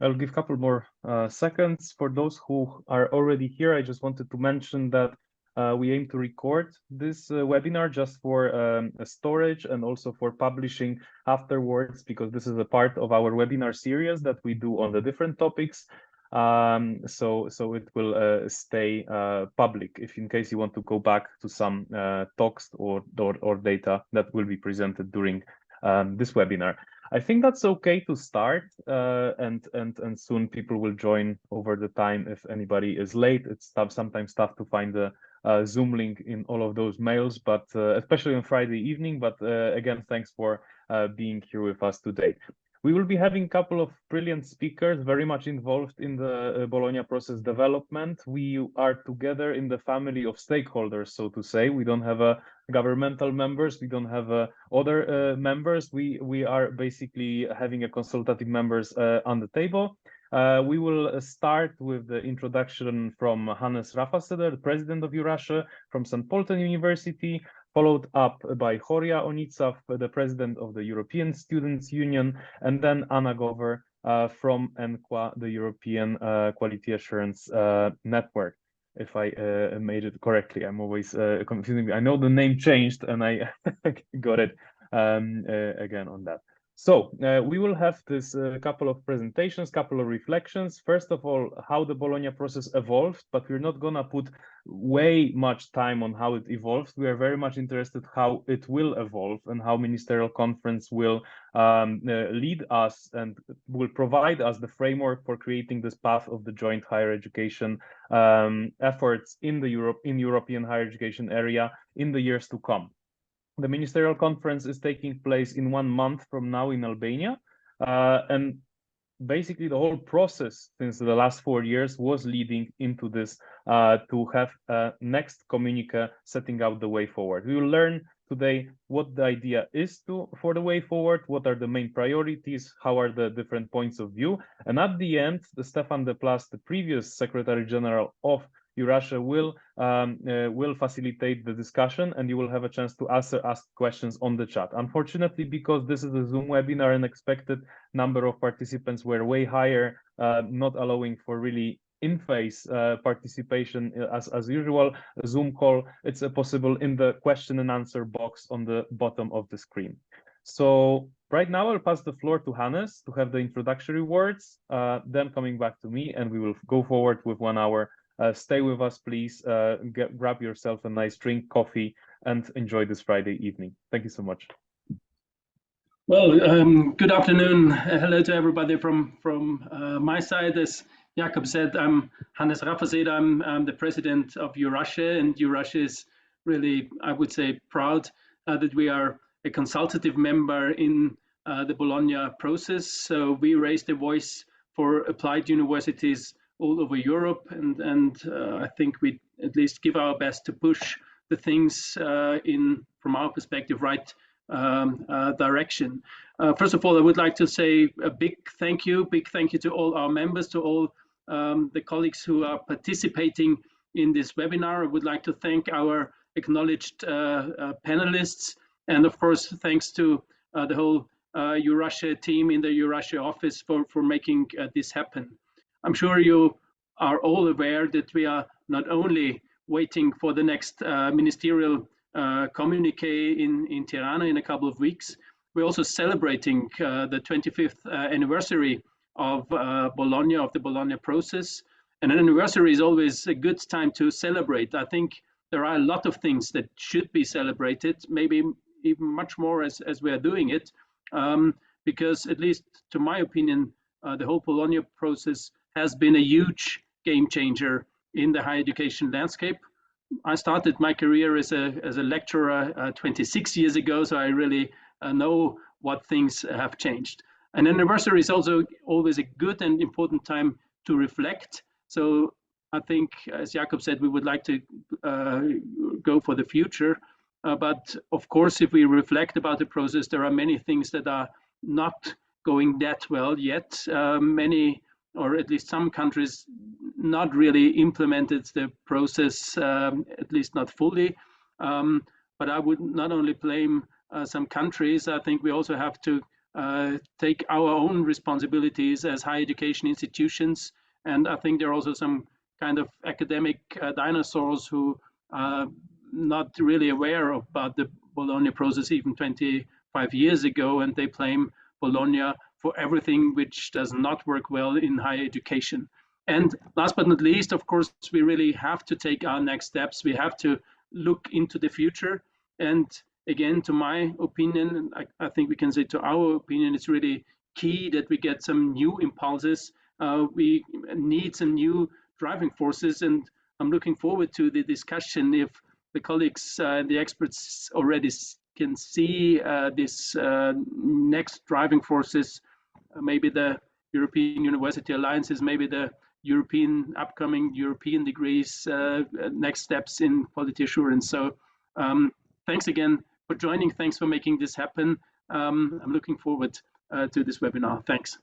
I'll give a couple more seconds. For those who are already here, I just wanted to mention that we aim to record this webinar just for storage and also for publishing afterwards, because this is a part of our webinar series that we do on the different topics. So it will stay public if in case you want to go back to some talks or data that will be presented during this webinar. I think that's okay to start, and soon people will join over the time. If anybody is late, it's sometimes tough to find the Zoom link in all of those mails, but especially on Friday evening. But again, thanks for being here with us today. We will be having a couple of brilliant speakers very much involved in the Bologna process development. We are together in the family of stakeholders, so to say. We don't have governmental members, we don't have other members. We are basically having a consultative members on the table. We will start with the introduction from Hannes Rafaseder, the president of EURASHE from St. Polten University, followed up by Horia Onitsav, the president of the European Students' Union, and then Anna Gover from ENQA, the European Quality Assurance Network. If I made it correctly, I'm always confusing. I know the name changed, and I got it again on that. So we will have this couple of presentations, couple of reflections. First of all, how the Bologna process evolved, but we're not gonna put way much time on how it evolves. We are very much interested how it will evolve and how Ministerial Conference will lead us and will provide us the framework for creating this path of the joint higher education efforts in the European higher education area in the years to come. The Ministerial Conference is taking place in 1 month from now in Albania, and basically the whole process since the last 4 years was leading into this to have a next communique setting out the way forward. We will learn today what the idea is for the way forward, what are the main priorities, how are the different points of view, and at the end, Stefan de Plas, the previous Secretary General of EURASHE, will facilitate the discussion, and you will have a chance to ask questions on the chat. Unfortunately, because this is a Zoom webinar and expected number of participants were way higher, not allowing for really in-face participation as usual. A Zoom call, it's possible in the question and answer box on the bottom of the screen. So right now I'll pass the floor to Hannes to have the introductory words, then coming back to me, and we will go forward with 1 hour. Stay with us, please. Grab yourself a nice drink, coffee, and enjoy this Friday evening. Thank you so much. Well, good afternoon. Hello to everybody from my side. As Jakob said, I'm Hannes Rafaseder. I'm the president of EURASHE, and EURASHE is really, I would say, proud that we are a consultative member in the Bologna process. So we raise the voice for applied universities all over Europe, and I think we at least give our best to push the things from our perspective, right direction. First of all, I would like to say a big thank you to all our members, to all the colleagues who are participating in this webinar. I would like to thank our acknowledged panelists, and of course, thanks to the whole EURASHE team in the EURASHE office for making this happen. I'm sure you are all aware that we are not only waiting for the next ministerial communique in Tirana in a couple of weeks, we're also celebrating the 25th anniversary of Bologna, of the Bologna process. And an anniversary is always a good time to celebrate. I think there are a lot of things that should be celebrated, maybe even much more as we are doing it, because at least to my opinion, the whole Bologna process has been a huge game changer in the higher education landscape. I started my career as a lecturer 26 years ago, so I really know what things have changed. An anniversary is also always a good and important time to reflect. So I think, as Jakob said, we would like to go for the future. But of course, if we reflect about the process, there are many things that are not going that well yet. Many, or at least some countries, not really implemented the process, at least not fully. But I would not only blame some countries, I think we also have to take our own responsibilities as higher education institutions. And I think there are also some kind of academic dinosaurs who are not really aware about the Bologna process even 25 years ago, and they blame Bologna for everything which does not work well in higher education. And last but not least, of course, we really have to take our next steps. We have to look into the future. And again, to my opinion, I think we can say to our opinion, it's really key that we get some new impulses. We need some new driving forces, and I'm looking forward to the discussion if the colleagues, the experts already can see this next driving forces, maybe the European University Alliances, maybe the upcoming European degrees, next steps in quality assurance. So thanks again for joining. Thanks for making this happen. I'm looking forward to this webinar. Thanks.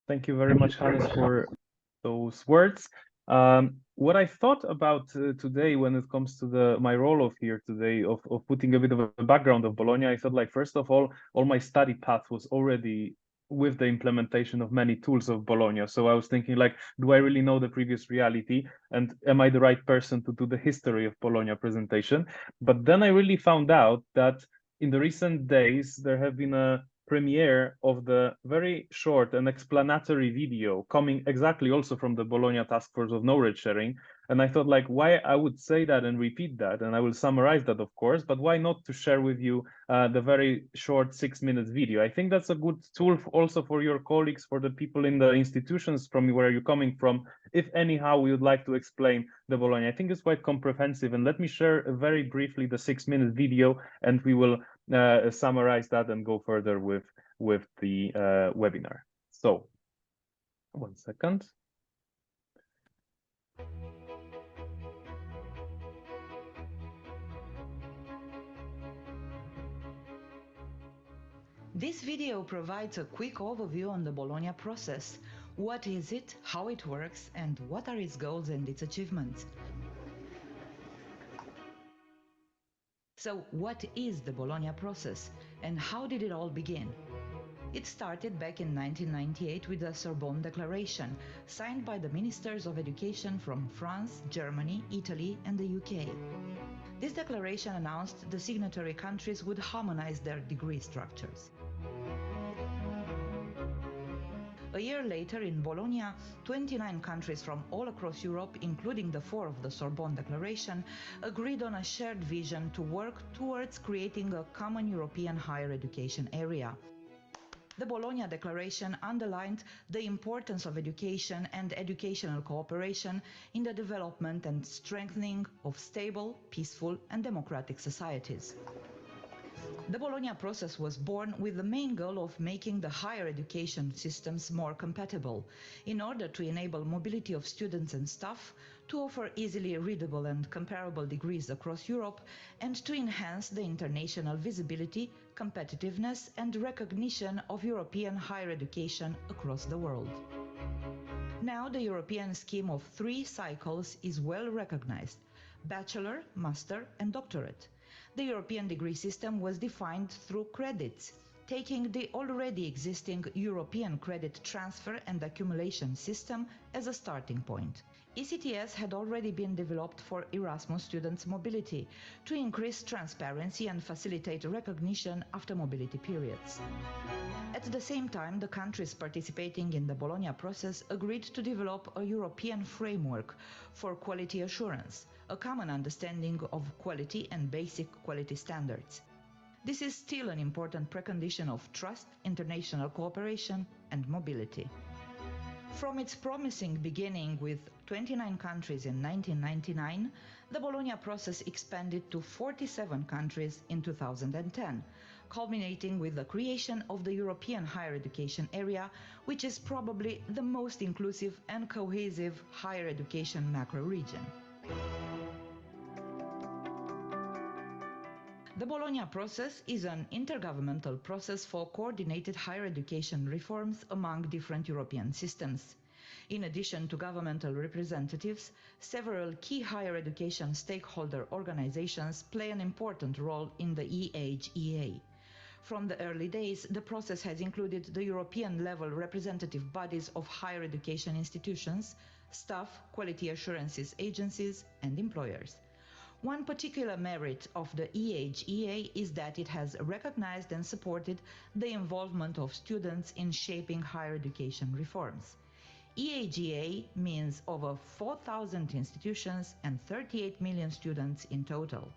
Thank you very much, Hannes, for those words. What I thought about today when it comes to my role of here today, of putting a bit of a background of Bologna, I thought, like, first of all my study path was already with the implementation of many tools of Bologna. So I was thinking, like, do I really know the previous reality? And am I the right person to do the history of Bologna presentation? But then I really found out that in the recent days, there have been a premiere of the very short and explanatory video coming exactly also from the Bologna Task Force of Knowledge Sharing. And I thought, like, why I would say that and repeat that, and I will summarize that, of course, but why not to share with you the very short 6-minute video? I think that's a good tool also for your colleagues, for the people in the institutions from where you're coming from, if anyhow we would like to explain the Bologna. I think it's quite comprehensive, and let me share very briefly the 6-minute video, and we will summarize that and go further with the webinar. So, one second. This video provides a quick overview on the Bologna process. What is it, how it works, and what are its goals and its achievements? So, what is the Bologna process, and how did it all begin? It started back in 1998 with the Sorbonne Declaration, signed by the Ministers of Education from France, Germany, Italy, and the UK. This declaration announced the signatory countries would harmonize their degree structures. A year later, in Bologna, 29 countries from all across Europe, including the 4 of the Sorbonne Declaration, agreed on a shared vision to work towards creating a common European higher education area. The Bologna Declaration underlined the importance of education and educational cooperation in the development and strengthening of stable, peaceful, and democratic societies. The Bologna process was born with the main goal of making the higher education systems more compatible, in order to enable mobility of students and staff, to offer easily readable and comparable degrees across Europe, and to enhance the international visibility, competitiveness, and recognition of European higher education across the world. Now the European scheme of 3 cycles is well recognized: bachelor, master, and doctorate. The European degree system was defined through credits, taking the already existing European credit transfer and accumulation system as a starting point. ECTS had already been developed for Erasmus students' mobility to increase transparency and facilitate recognition after mobility periods. At the same time, the countries participating in the Bologna process agreed to develop a European framework for quality assurance, a common understanding of quality and basic quality standards. This is still an important precondition of trust, international cooperation, and mobility. From its promising beginning with 29 countries in 1999, the Bologna process expanded to 47 countries in 2010, culminating with the creation of the European higher education area, which is probably the most inclusive and cohesive higher education macro-region. The Bologna process is an intergovernmental process for coordinated higher education reforms among different European systems. In addition to governmental representatives, several key higher education stakeholder organizations play an important role in the EHEA. From the early days, the process has included the European-level representative bodies of higher education institutions, staff, quality assurances agencies, and employers. One particular merit of the EHEA is that it has recognized and supported the involvement of students in shaping higher education reforms. EHEA means over 4,000 institutions and 38 million students in total.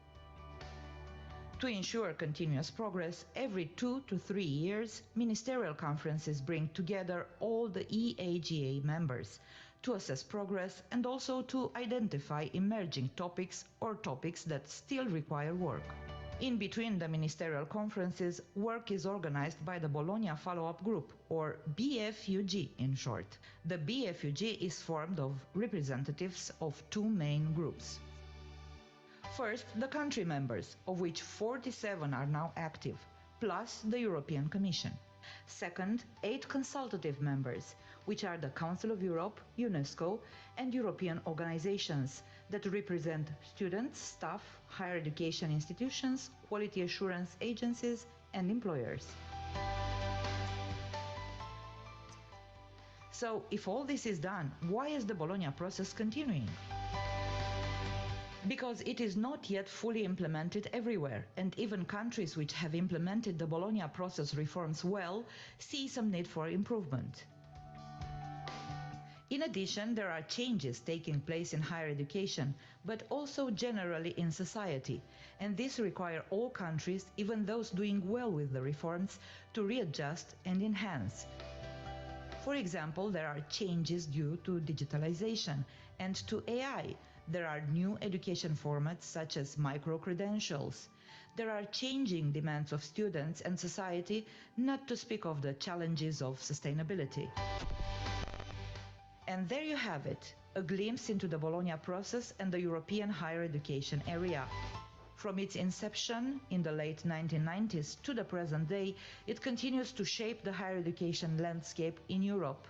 To ensure continuous progress, every 2 to 3 years, ministerial conferences bring together all the EHEA members to assess progress and also to identify emerging topics or topics that still require work. In between the ministerial conferences, work is organized by the Bologna Follow-up Group, or BFUG in short. The BFUG is formed of representatives of two main groups. First, the country members, of which 47 are now active, plus the European Commission. Second, 8 consultative members, which are the Council of Europe, UNESCO, and European organizations that represent students, staff, higher education institutions, quality assurance agencies, and employers. So, if all this is done, why is the Bologna process continuing? Because it is not yet fully implemented everywhere, and even countries which have implemented the Bologna process reforms well see some need for improvement. In addition, there are changes taking place in higher education, but also generally in society, and this requires all countries, even those doing well with the reforms, to readjust and enhance. For example, there are changes due to digitalization and to AI. There are new education formats such as micro-credentials. There are changing demands of students and society, not to speak of the challenges of sustainability. And there you have it, a glimpse into the Bologna process and the European higher education area. From its inception in the late 1990s to the present day, it continues to shape the higher education landscape in Europe.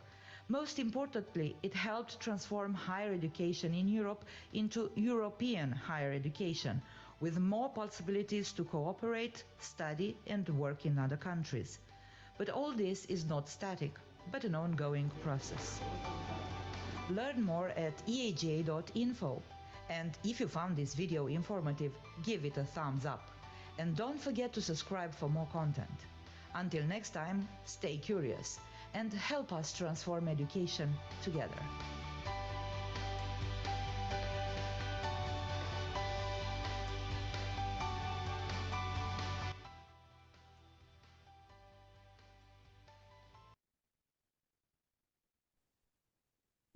Most importantly, it helped transform higher education in Europe into European higher education, with more possibilities to cooperate, study, and work in other countries. But all this is not static, but an ongoing process. Learn more at eaga.info. And if you found this video informative, give it a thumbs up. And don't forget to subscribe for more content. Until next time, stay curious and help us transform education together.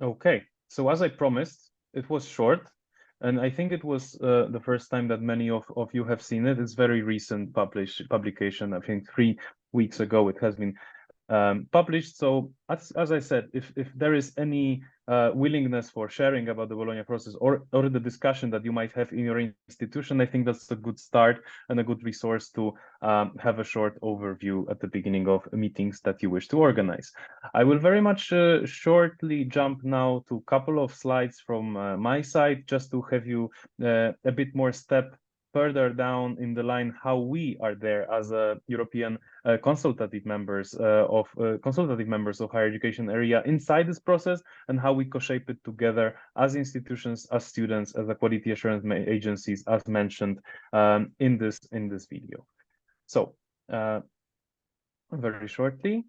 Okay, so as I promised, it was short, and I think it was the first time that many of you have seen it. It's very recent publication. I think 3 weeks ago it has been published. So as I said, if there is any willingness for sharing about the Bologna process or the discussion that you might have in your institution, I think that's a good start and a good resource to have a short overview at the beginning of meetings that you wish to organize. I will very much shortly jump now to a couple of slides from my side, just to have you a bit more step further down in the line how we are there as a European consultative members of higher education area inside this process, and how we co-shape it together as institutions, as students, as the quality assurance agencies, as mentioned in this video. So very shortly,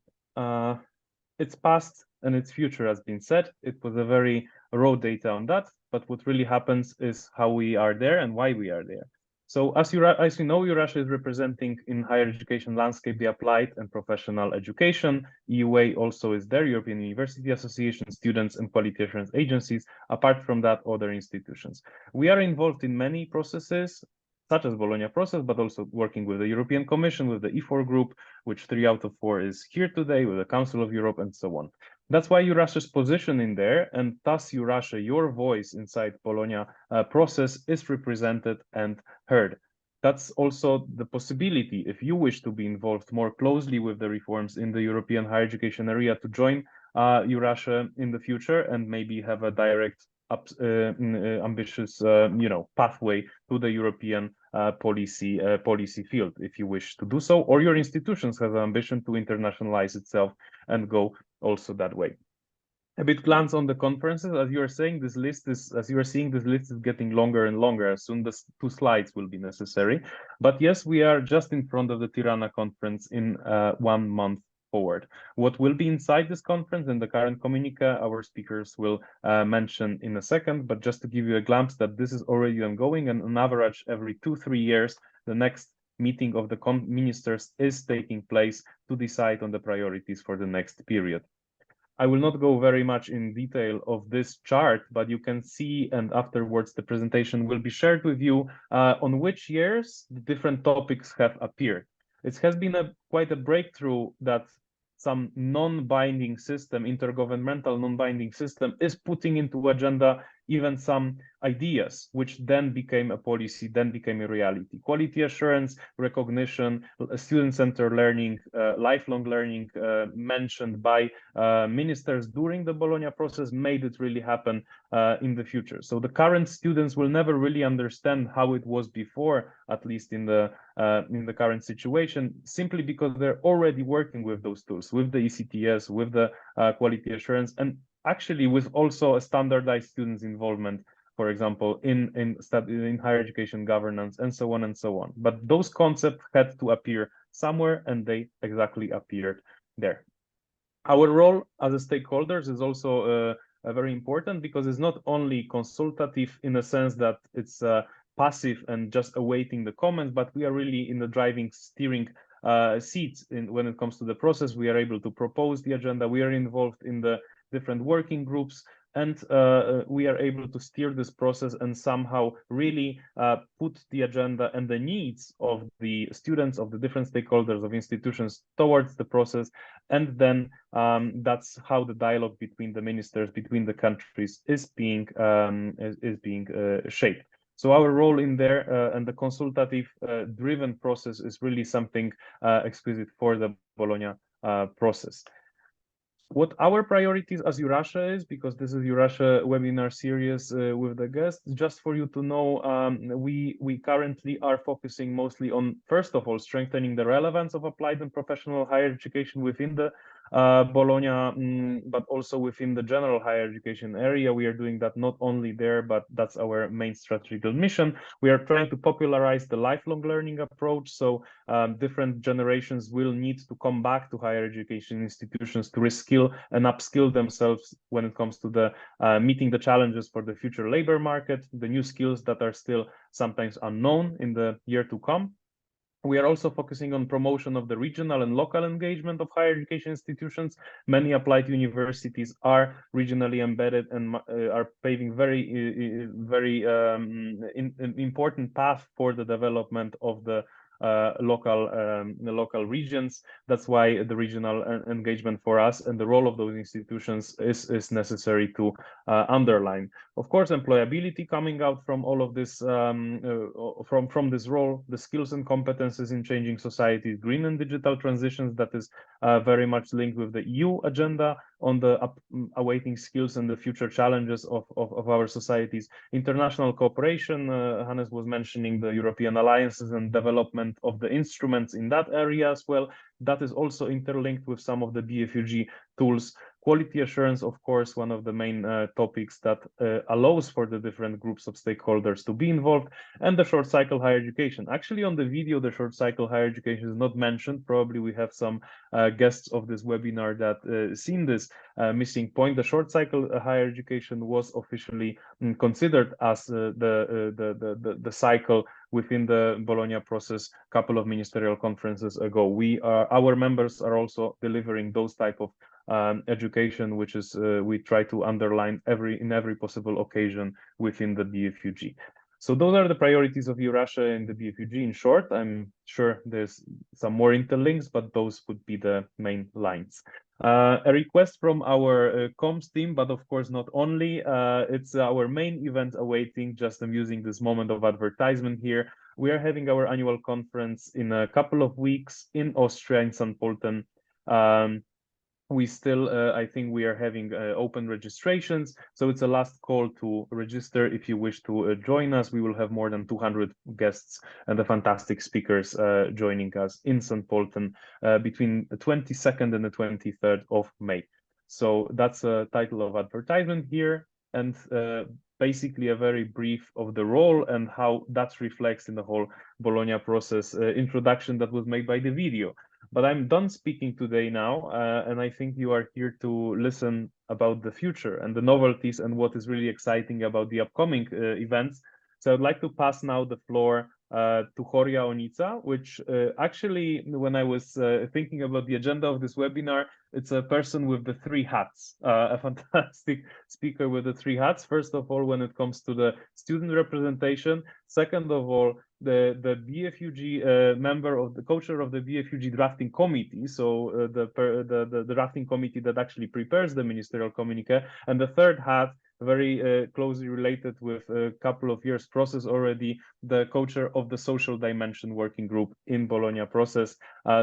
its past and its future has been said. It was a very raw data on that, but what really happens is how we are there and why we are there. So as you know, EURASHE is representing in higher education landscape the applied and professional education. EUA also is there, European University Association, students and quality assurance agencies. Apart from that, other institutions. We are involved in many processes, such as Bologna process, but also working with the European Commission, with the E4 group, which 3 out of 4 is here today, with the Council of Europe, and so on. That's why EURASHE's position in there, and thus EURASHE, your voice inside Bologna process, is represented and heard. That's also the possibility, if you wish to be involved more closely with the reforms in the European higher education area, to join EURASHE in the future and maybe have a direct ambitious pathway to the European policy field, if you wish to do so, or your institutions have an ambition to internationalize itself and go also that way. A bit glance on the conferences. As you are saying, this list is, as you are seeing, this list is getting longer and longer. Soon the 2 slides will be necessary. But yes, we are just in front of the Tirana conference in 1 month forward. What will be inside this conference and the current communique, our speakers will mention in a second, but just to give you a glimpse that this is already ongoing, and on average every 2-3 years, the next meeting of the ministers is taking place to decide on the priorities for the next period. I will not go very much in detail of this chart, but you can see, and afterwards the presentation will be shared with you, on which years the different topics have appeared. It has been quite a breakthrough that some non-binding system, intergovernmental non-binding system, is putting into agenda even some ideas, which then became a policy, then became a reality. Quality assurance, recognition, student-centered learning, lifelong learning, mentioned by ministers during the Bologna process, made it really happen in the future. So the current students will never really understand how it was before, at least in the current situation, simply because they're already working with those tools, with the ECTS, with the quality assurance, and actually with also a standardized students involvement, for example, in higher education governance, and so on and so on. But those concepts had to appear somewhere, and they exactly appeared there. Our role as a stakeholders is also very important, because it's not only consultative in a sense that it's passive and just awaiting the comments, but we are really in the driving, steering seats when it comes to the process. We are able to propose the agenda. We are involved in the different working groups, and we are able to steer this process and somehow really put the agenda and the needs of the students, of the different stakeholders, of institutions towards the process. And then that's how the dialogue between the ministers, between the countries, is being shaped. So our role in there and the consultative driven process is really something exquisite for the Bologna process. What our priorities as EURASHE is, because this is EURASHE webinar series with the guests, just for you to know, we currently are focusing mostly on, first of all, strengthening the relevance of applied and professional higher education within the Bologna, but also within the general higher education area. We are doing that not only there, but that's our main strategical mission. We are trying to popularize the lifelong learning approach, so different generations will need to come back to higher education institutions to reskill and upskill themselves when it comes to the meeting the challenges for the future labor market, the new skills that are still sometimes unknown in the year to come. We are also focusing on promotion of the regional and local engagement of higher education institutions. Many applied universities are regionally embedded and are paving very important path for the development of the local regions. That's why the regional engagement for us and the role of those institutions is necessary to underline. Of course, employability coming out from all of this, from this role, the skills and competences in changing societies, green and digital transitions, that is very much linked with the EU agenda on the awaiting skills and the future challenges of our societies. International cooperation, Hannes was mentioning the European alliances and development of the instruments in that area as well. That is also interlinked with some of the BFUG tools. Quality assurance, of course, one of the main topics that allows for the different groups of stakeholders to be involved, and the short cycle higher education. Actually, on the video, the short cycle higher education is not mentioned. Probably we have some guests of this webinar that seen this missing point. The short cycle higher education was officially considered as the cycle within the Bologna process a couple of ministerial conferences ago. Our members are also delivering those type of education, which is we try to underline in every possible occasion within the BFUG. So those are the priorities of EURASHE and the BFUG in short. I'm sure there's some more interlinks, but those would be the main lines. A request from our comms team, but of course not only. It's our main event awaiting, just I'm using this moment of advertisement here. We are having our annual conference in a couple of weeks in Austria, in St. Pölten. we still, I think we are having open registrations. So it's a last call to register if you wish to join us. We will have more than 200 guests and the fantastic speakers joining us in St. Polten between the 22nd and the 23rd of May. So that's a title of advertisement here, and basically a very brief of the role and how that reflects in the whole Bologna process introduction that was made by the video. But I'm done speaking today now, and I think you are here to listen about the future and the novelties and what is really exciting about the upcoming events. So I'd like to pass now the floor to Horia Onica, which actually, when I was thinking about the agenda of this webinar, it's a person with the three hats, a fantastic speaker with the three hats. First of all, when it comes to the student representation. Second of all, the BFUG member of the co-chair of the BFUG drafting committee, so the drafting committee that actually prepares the ministerial communique, and the third hat, very closely related with a couple of years process already, the co-chair of the social dimension working group in Bologna process.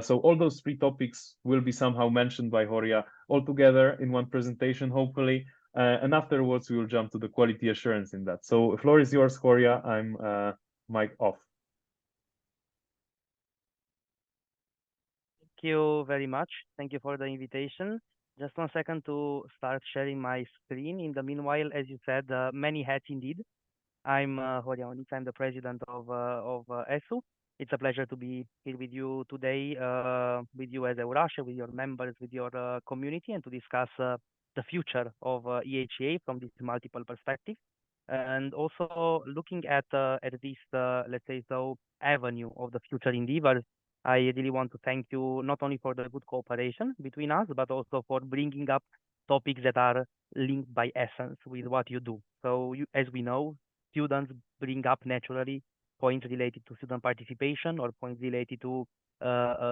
So all those three topics will be somehow mentioned by Horia all together in one presentation, hopefully. And afterwards, we will jump to the quality assurance in that. So the floor is yours, Horia. I'm mic off. Thank you very much. Thank you for the invitation. Just 1 second to start sharing my screen. In the meanwhile, as you said, many hats indeed. I'm Horia Onica. I'm the president of ESU. It's a pleasure to be here with you today, with you as EURASHE, with your members, with your community, and to discuss the future of EHA from this multiple perspectives. And also looking at this, let's say so, avenue of the future endeavors, I really want to thank you not only for the good cooperation between us, but also for bringing up topics that are linked by essence with what you do. So as we know, students bring up naturally points related to student participation or points related to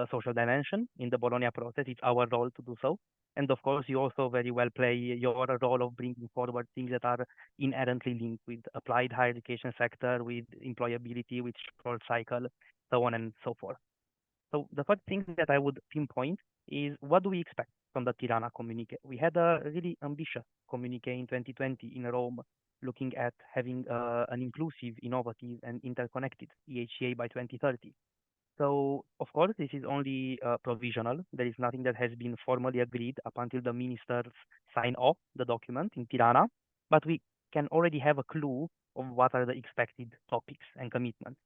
social dimension in the Bologna process. It's our role to do so. And of course, you also very well play your role of bringing forward things that are inherently linked with applied higher education sector, with employability, with short cycle, so on and so forth. So the first thing that I would pinpoint is, what do we expect from the Tirana communique? We had a really ambitious communique in 2020 in Rome, looking at having an inclusive, innovative, and interconnected EHCA by 2030. So, of course, this is only provisional. There is nothing that has been formally agreed up until the ministers sign off the document in Tirana, but we can already have a clue of what are the expected topics and commitments.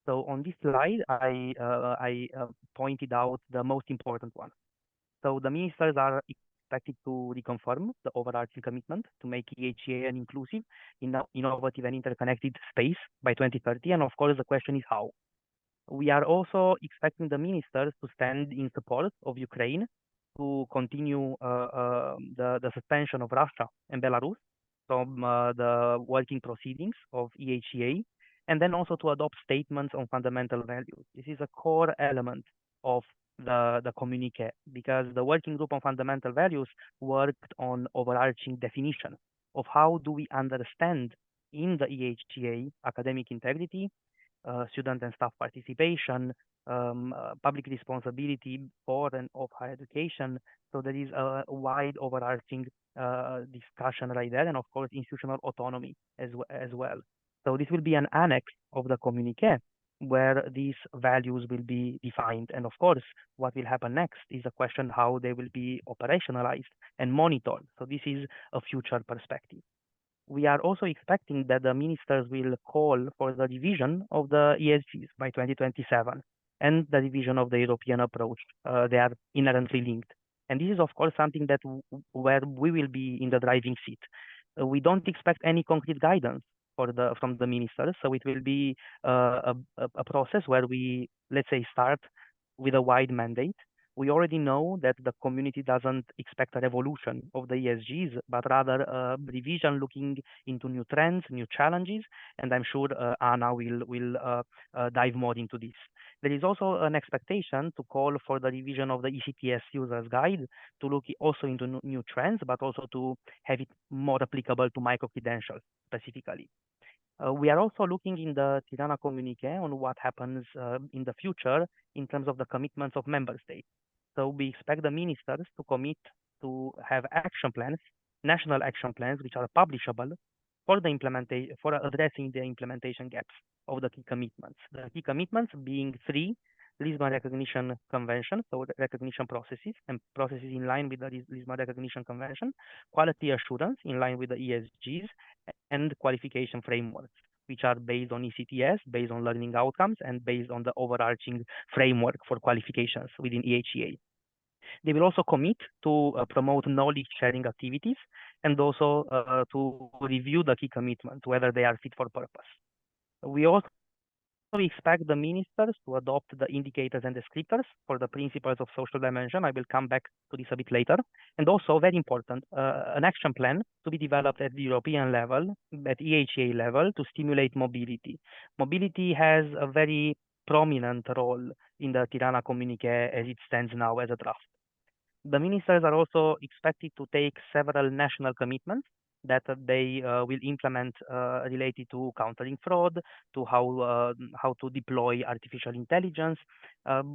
So on this slide, I pointed out the most important one. So the ministers are expected to reconfirm the overarching commitment to make EHA an inclusive, innovative, and interconnected space by 2030. And of course, the question is how. We are also expecting the ministers to stand in support of Ukraine to continue the suspension of Russia and Belarus from the working proceedings of EHEA, and then also to adopt statements on fundamental values. This is a core element of the communique, because the working group on fundamental values worked on overarching definition of how do we understand in the EHEA academic integrity, student and staff participation, public responsibility for and of higher education. So there is a wide overarching discussion right there, and of course institutional autonomy as well. So this will be an annex of the communique where these values will be defined. And of course, what will happen next is a question how they will be operationalized and monitored. So this is a future perspective. We are also expecting that the ministers will call for the revision of the ESGs by 2027 and the revision of the European approach. They are inherently linked. And this is, of course, something that where we will be in the driving seat. We don't expect any concrete guidance from the ministers. So it will be a process where we, let's say, start with a wide mandate. We already know that the community doesn't expect a revolution of the ESGs, but rather a revision looking into new trends, new challenges, and I'm sure Anna will dive more into this. There is also an expectation to call for the revision of the ECTS User's Guide to look also into new trends, but also to have it more applicable to micro-credentials specifically. We are also looking in the Tirana communique on what happens in the future in terms of the commitments of member states. So we expect the ministers to commit to have action plans, national action plans, which are publishable for the for addressing the implementation gaps of the key commitments. The key commitments being three: Lisbon Recognition Convention, so the recognition processes and processes in line with the Lisbon Recognition Convention, quality assurance in line with the ESGs, and qualification frameworks, which are based on ECTS, based on learning outcomes, and based on the overarching framework for qualifications within EHEA. They will also commit to promote knowledge sharing activities and also to review the key commitments, whether they are fit for purpose. We also expect the ministers to adopt the indicators and descriptors for the principles of social dimension. I will come back to this a bit later. And also, very important, an action plan to be developed at the European level, at EHA level, to stimulate mobility. Mobility has a very prominent role in the Tirana communique as it stands now as a draft. The ministers are also expected to take several national commitments that they will implement related to countering fraud, to how to deploy artificial intelligence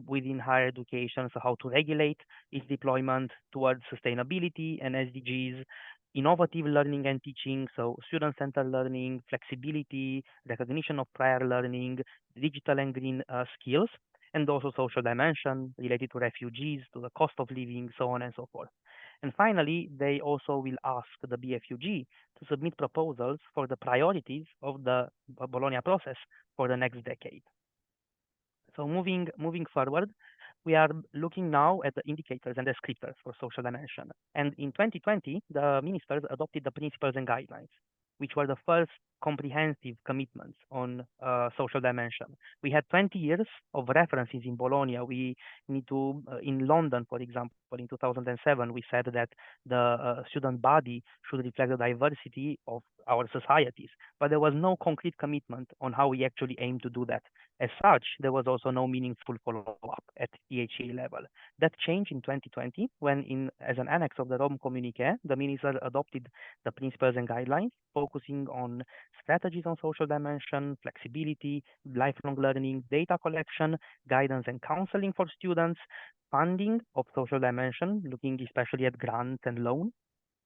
within higher education, so how to regulate its deployment towards sustainability and SDGs, innovative learning and teaching, so student-centered learning, flexibility, recognition of prior learning, digital and green skills, and also social dimension related to refugees, to the cost of living, so on and so forth. And finally, they also will ask the BFUG to submit proposals for the priorities of the Bologna process for the next decade. So moving forward, we are looking now at the indicators and descriptors for social dimension. And in 2020, the ministers adopted the principles and guidelines, which were the first comprehensive commitments on social dimension. We had 20 years of references in Bologna. We need to, in London, for example, in 2007, we said that the student body should reflect the diversity of our societies, but there was no concrete commitment on how we actually aim to do that. As such, there was also no meaningful follow-up at EHE level. That changed in 2020 when, as an annex of the Rome Communique, the minister adopted the principles and guidelines, focusing on strategies on social dimension, flexibility, lifelong learning, data collection, guidance and counseling for students, funding of social dimension, looking especially at grants and loans,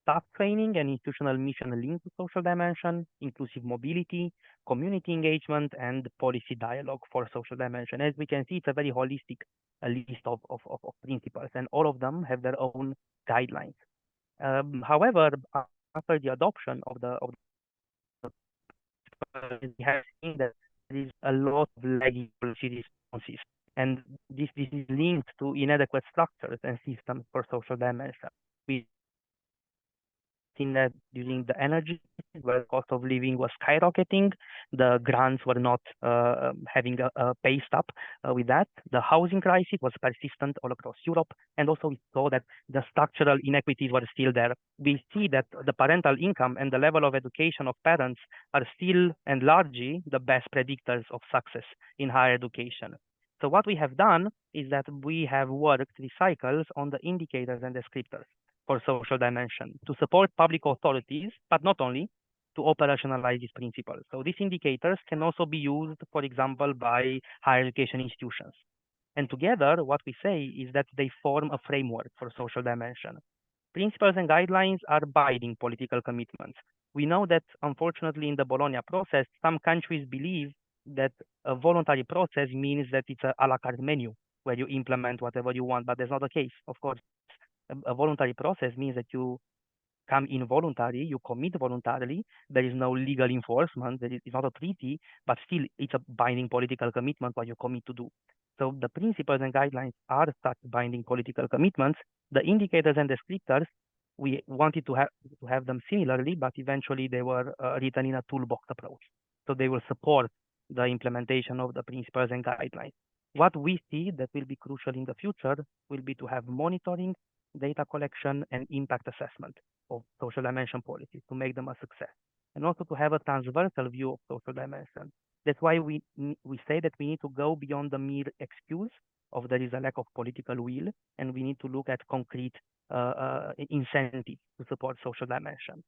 staff training and institutional mission linked to social dimension, inclusive mobility, community engagement, and policy dialogue for social dimension. As we can see, it's a very holistic list of principles, and all of them have their own guidelines. However, after the adoption of the we have seen that there is a lot of lagging policy responses, and this is linked to inadequate structures and systems for social dimension. We seen that during the energy crisis, where the cost of living was skyrocketing, the grants were not having a pace up with that. The housing crisis was persistent all across Europe, and also we saw that the structural inequities were still there. We see that the parental income and the level of education of parents are still and largely the best predictors of success in higher education. So what we have done is that we have worked with cycles on the indicators and descriptors for social dimension to support public authorities, but not only, to operationalize these principles. So these indicators can also be used, for example, by higher education institutions. And together, what we say is that they form a framework for social dimension. Principles and guidelines are binding political commitments. We know that, unfortunately, in the Bologna process, some countries believe that a voluntary process means that it's a la carte menu, where you implement whatever you want, but that's not the case. Of course, a voluntary process means that you come in voluntary, you commit voluntarily, there is no legal enforcement, it's not a treaty, but still it's a binding political commitment what you commit to do. So the principles and guidelines are such binding political commitments. The indicators and descriptors, we wanted to have them similarly, but eventually they were written in a toolbox approach. So they will support the implementation of the principles and guidelines. What we see that will be crucial in the future will be to have monitoring, data collection, and impact assessment of social dimension policies to make them a success, and also to have a transversal view of social dimension. That's why we say that we need to go beyond the mere excuse of there is a lack of political will, and we need to look at concrete incentives to support social dimension.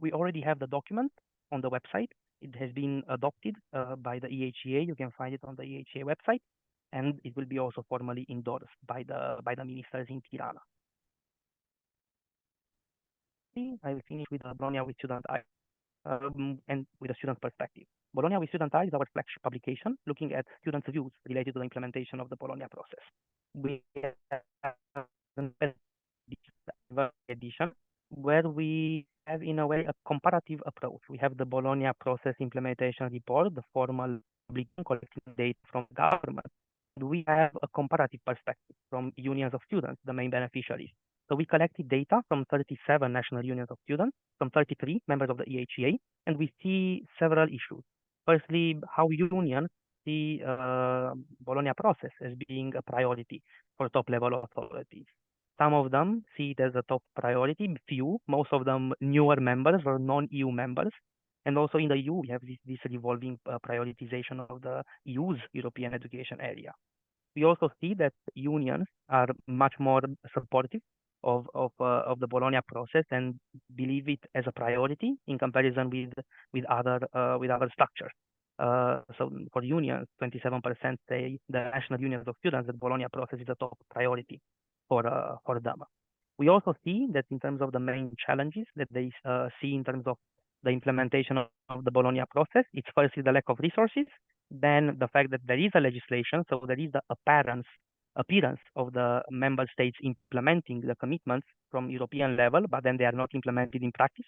We already have the document on the website. It has been adopted by the EHEA. You can find it on the EHEA website, and it will be also formally endorsed by the ministers in Tirana. I will finish with Bologna with Student Eyes and with a student perspective. Bologna with Student Eyes is our flagship publication looking at students' views related to the implementation of the Bologna process. We have an edition where we have, in a way, a comparative approach. We have the Bologna process implementation report, the formal publication collecting data from government. We have a comparative perspective from unions of students, the main beneficiaries. So we collected data from 37 national unions of students, from 33 members of the EHEA, and we see several issues. Firstly, how unions see Bologna process as being a priority for top-level authorities. Some of them see it as a top priority, few, most of them newer members or non-EU members. And also in the EU, we have this revolving prioritization of the EU's European education area. We also see that unions are much more supportive of the Bologna process and believe it as a priority in comparison with other structures. So for unions, 27% say the national unions of students that Bologna process is a top priority for them. We also see that in terms of the main challenges that they see in terms of the implementation of the Bologna process, it's firstly the lack of resources, then the fact that there is a legislation, so there is the appearance of the member states implementing the commitments from European level, but then they are not implemented in practice,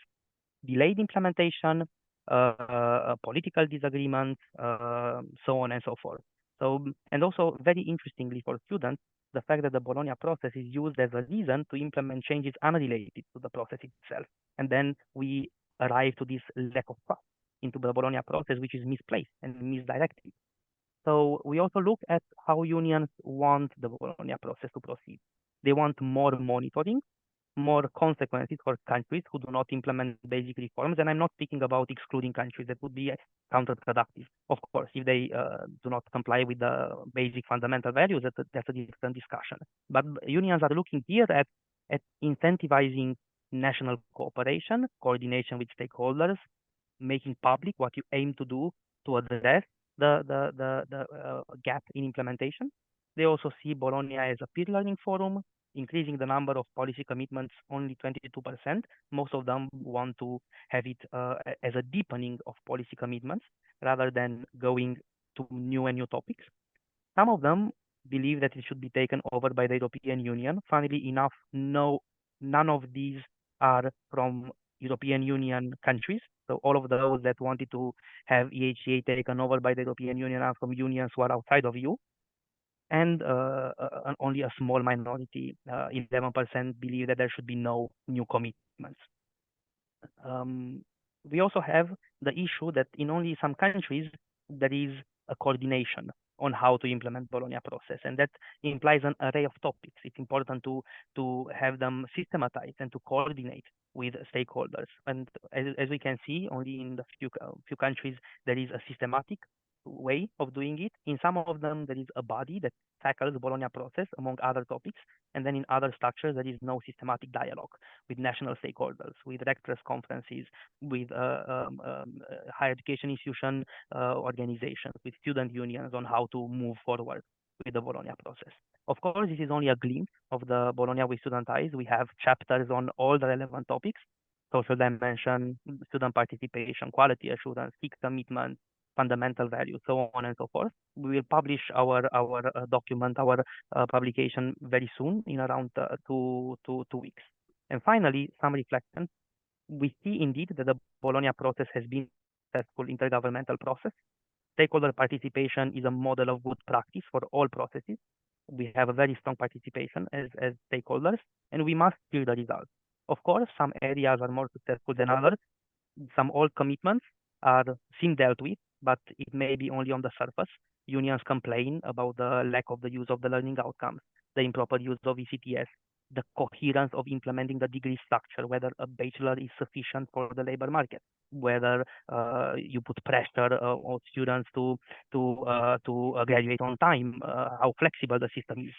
delayed implementation, political disagreements, so on and so forth. So, and also very interestingly for students, the fact that the Bologna process is used as a reason to implement changes unrelated to the process itself. And then we arrive to this lack of trust into the Bologna process, which is misplaced and misdirected. So we also look at how unions want the Bologna process to proceed. They want more monitoring, more consequences for countries who do not implement basic reforms. And I'm not speaking about excluding countries. That would be counterproductive. Of course, if they do not comply with the basic fundamental values, that's a different discussion. But unions are looking here at incentivizing national cooperation, coordination with stakeholders, making public what you aim to do to address the gap in implementation. They also see Bologna as a peer learning forum, increasing the number of policy commitments only 22%. Most of them want to have it as a deepening of policy commitments rather than going to new topics. Some of them believe that it should be taken over by the European Union. Funnily enough, none of these are from European Union countries. So all of those that wanted to have EHA taken over by the European Union are from unions who are outside of EU. And only a small minority, 11%, believe that there should be no new commitments. We also have the issue that in only some countries, there is a coordination on how to implement Bologna process. And that implies an array of topics. It's important to have them systematized and to coordinate with stakeholders. And as we can see, only in the few countries, there is a systematic way of doing it. In some of them, there is a body that tackles the Bologna process, among other topics. And then in other structures, there is no systematic dialogue with national stakeholders, with rectors' conferences, with higher education institution organizations, with student unions on how to move forward with the Bologna process. Of course, this is only a glimpse of the Bologna with Student Eyes. We have chapters on all the relevant topics: social dimension, student participation, quality assurance, key commitment, fundamental values, so on and so forth. We will publish our document, our publication very soon, in around 2 weeks. And finally, some reflection. We see indeed that the Bologna process has been a successful intergovernmental process. Stakeholder participation is a model of good practice for all processes. We have a very strong participation as stakeholders, and we must see the results. Of course, some areas are more successful than others. Some old commitments are seen dealt with, but it may be only on the surface. Unions complain about the lack of the use of the learning outcomes, the improper use of ECTS, the coherence of implementing the degree structure, whether a bachelor is sufficient for the labor market, whether you put pressure on students to graduate on time, how flexible the system is.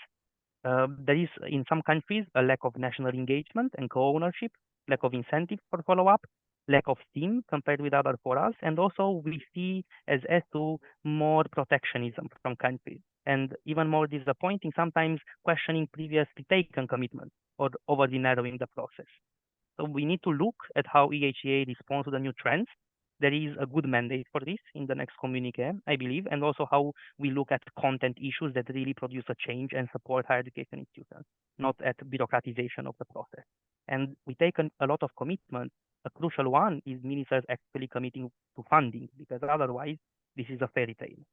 There is, in some countries, a lack of national engagement and co-ownership, lack of incentive for follow-up, lack of steam compared with other forums, and also we see as to more protectionism from countries, and even more disappointing, sometimes questioning previously taken commitments or overly narrowing the process. So we need to look at how EHEA responds to the new trends. There is a good mandate for this in the next communique, I believe, and also how we look at content issues that really produce a change and support higher education institutions, not at bureaucratization of the process. And we take a lot of commitment. A crucial one is ministers actually committing to funding, because otherwise this is a fairy tale.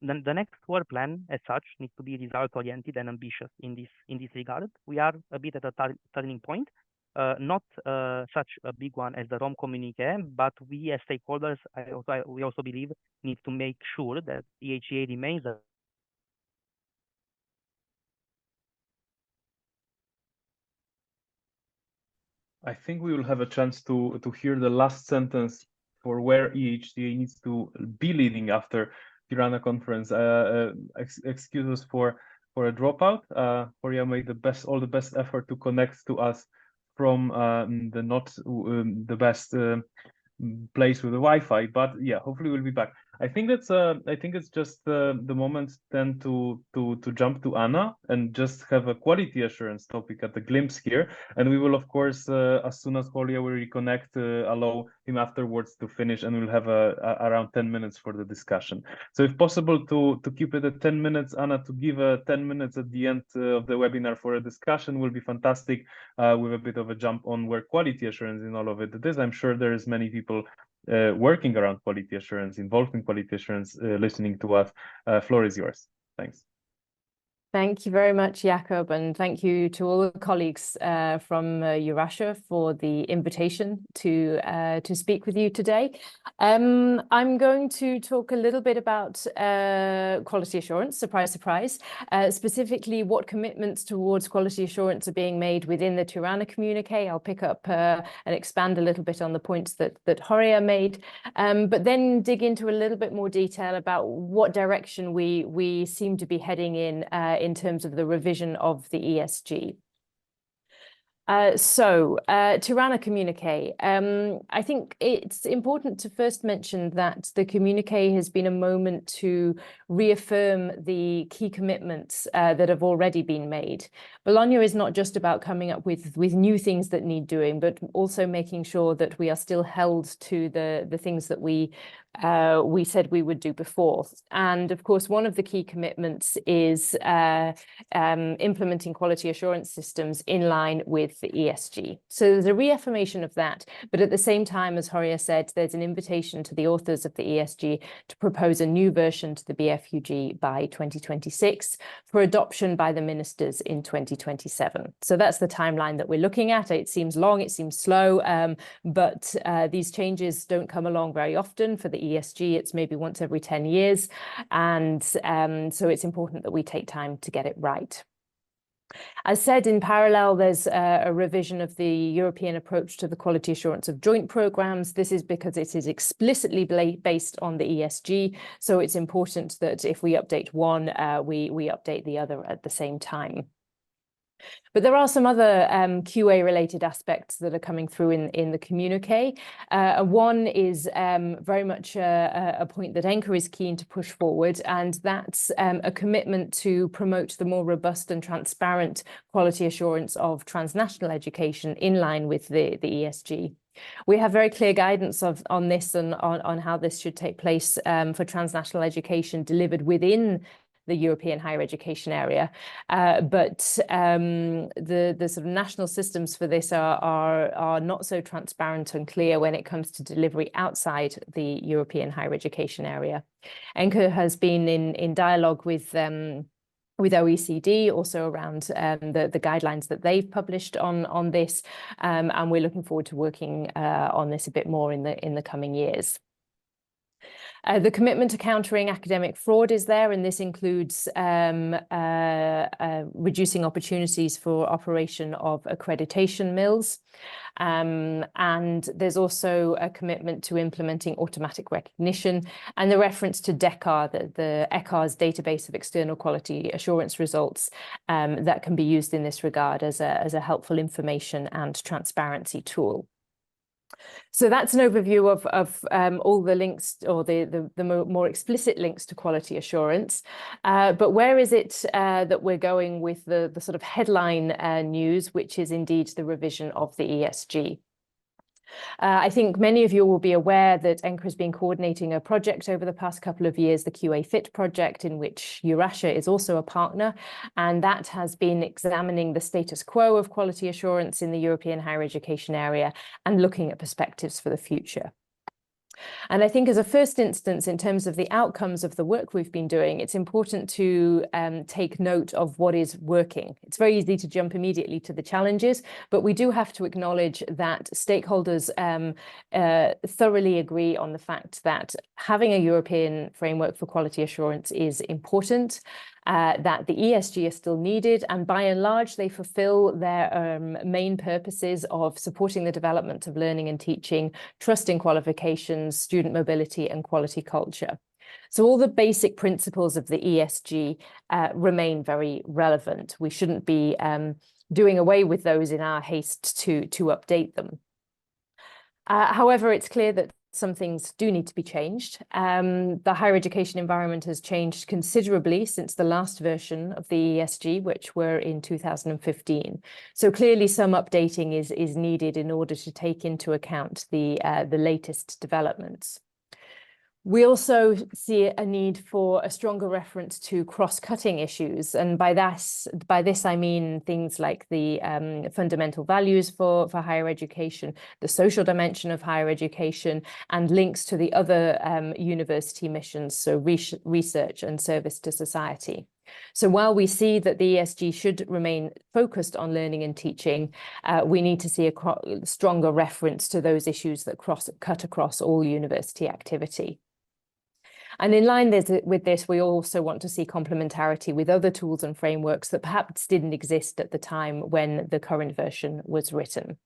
Then the next work plan, as such, needs to be result-oriented and ambitious in this regard. We are a bit at a turning point, not such a big one as the Rome communique, but we as stakeholders, we also believe, need to make sure that EHEA remains a I think we will have a chance to hear the last sentence for where EHTA needs to be leading after Tirana conference. Excuse us for a dropout. Horia made all the best effort to connect to us from the not the best place with the Wi-Fi, but yeah, hopefully we'll be back. I think it's just the moment then to jump to Anna and just have a quality assurance topic at the glimpse here, and we will of course as soon as Horia will reconnect, allow him afterwards to finish, and we'll have around 10 minutes for the discussion. So if possible to keep it at 10 minutes, Anna, to give 10 minutes at the end of the webinar for a discussion will be fantastic, with a bit of a jump on where quality assurance in all of it is. I'm sure there is many people working around quality assurance, involved in quality assurance, listening to us. Floor is yours. Thanks. Thank you very much, Jakob, and thank you to all the colleagues from EURASHE for the invitation to speak with you today. I'm going to talk a little bit about quality assurance, surprise, surprise, specifically what commitments towards quality assurance are being made within the Tirana communique. I'll pick up and expand a little bit on the points that Horia made, but then dig into a little bit more detail about what direction we seem to be heading in terms of the revision of the ESG. Tirana communique. I think it's important to first mention that the communique has been a moment to reaffirm the key commitments that have already been made. Bologna is not just about coming up with new things that need doing, but also making sure that we are still held to the things that we said we would do before. And of course, one of the key commitments is implementing quality assurance systems in line with the ESG. So there's a reaffirmation of that, but at the same time, as Horia said, there's an invitation to the authors of the ESG to propose a new version to the BFUG by 2026 for adoption by the ministers in 2027. So that's the timeline that we're looking at. It seems long, it seems slow, but these changes don't come along very often. For the ESG, it's maybe once every 10 years. And so it's important that we take time to get it right. As said, in parallel, there's a revision of the European approach to the quality assurance of joint programs. This is because it is explicitly based on the ESG. So it's important that if we update one, we update the other at the same time. But there are some other QA-related aspects that are coming through in the communique. One is very much a point that ENCA is keen to push forward, and that's a commitment to promote the more robust and transparent quality assurance of transnational education in line with the ESG. We have very clear guidance on this and on how this should take place for transnational education delivered within the European higher education area, but the sort of national systems for this are not so transparent and clear when it comes to delivery outside the European higher education area. ENCA has been in dialogue with OECD also around the guidelines that they've published on this, and we're looking forward to working on this a bit more in the coming years. The commitment to countering academic fraud is there, and this includes reducing opportunities for operation of accreditation mills. And there's also a commitment to implementing automatic recognition and the reference to DECAR, the ECAR's database of external quality assurance results that can be used in this regard as a helpful information and transparency tool. So that's an overview of all the links, or the more explicit links to quality assurance. But where is it that we're going with the sort of headline news, which is indeed the revision of the ESG? I think many of you will be aware that ENCRA has been coordinating a project over the past couple of years, the QA Fit project, in which EURASHE is also a partner, and that has been examining the status quo of quality assurance in the European higher education area and looking at perspectives for the future. And I think as a first instance, in terms of the outcomes of the work we've been doing, it's important to take note of what is working. It's very easy to jump immediately to the challenges, but we do have to acknowledge that stakeholders thoroughly agree on the fact that having a European framework for quality assurance is important. That the ESG is still needed, and by and large they fulfill their main purposes of supporting the development of learning and teaching, trust in qualifications, student mobility and quality culture. So all the basic principles of the ESG remain very relevant. We shouldn't be doing away with those in our haste to update them. However, it's clear that some things do need to be changed. The higher education environment has changed considerably since the last version of the ESG, which were in 2015. So clearly some updating is needed in order to take into account the latest developments. We also see a need for a stronger reference to cross-cutting issues. And by this, I mean things like the fundamental values for higher education, the social dimension of higher education, and links to the other university missions, so research and service to society. So while we see that the ESG should remain focused on learning and teaching, we need to see a stronger reference to those issues that cut across all university activity. And in line with this, we also want to see complementarity with other tools and frameworks that perhaps didn't exist at the time when the current version was written.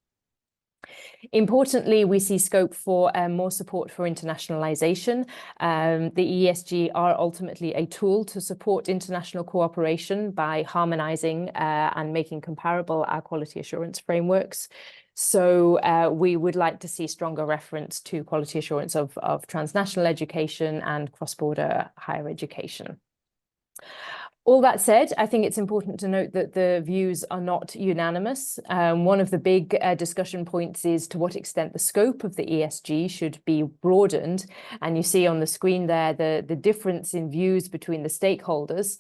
Importantly, we see scope for more support for internationalization. The ESG are ultimately a tool to support international cooperation by harmonizing and making comparable our quality assurance frameworks. So we would like to see stronger reference to quality assurance of transnational education and cross-border higher education. All that said, I think it's important to note that the views are not unanimous. One of the big discussion points is to what extent the scope of the ESG should be broadened. And you see on the screen there the difference in views between the stakeholders.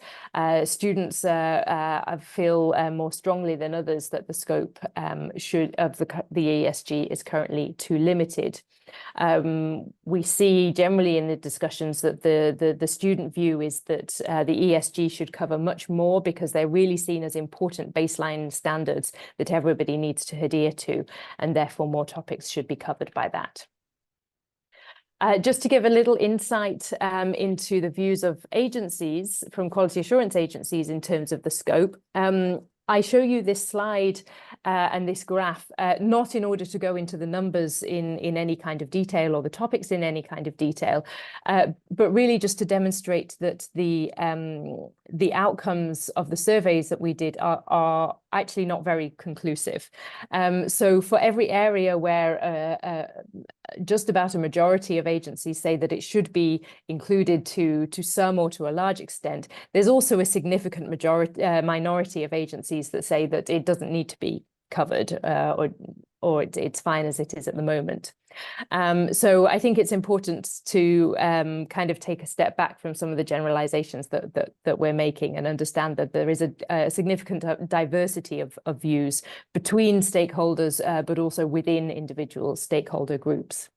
Students feel more strongly than others that the scope of the ESG is currently too limited. We see generally in the discussions that the student view is that the ESG should cover much more because they're really seen as important baseline standards that everybody needs to adhere to, and therefore more topics should be covered by that. Just to give a little insight into the views of agencies, from quality assurance agencies in terms of the scope, I show you this slide and this graph, not in order to go into the numbers in any kind of detail or the topics in any kind of detail, but really just to demonstrate that the outcomes of the surveys that we did are actually not very conclusive. So for every area where just about a majority of agencies say that it should be included to some or to a large extent, there's also a significant minority of agencies that say that it doesn't need to be covered or it's fine as it is at the moment. So I think it's important to kind of take a step back from some of the generalizations that we're making and understand that there is a significant diversity of views between stakeholders, but also within individual stakeholder groups.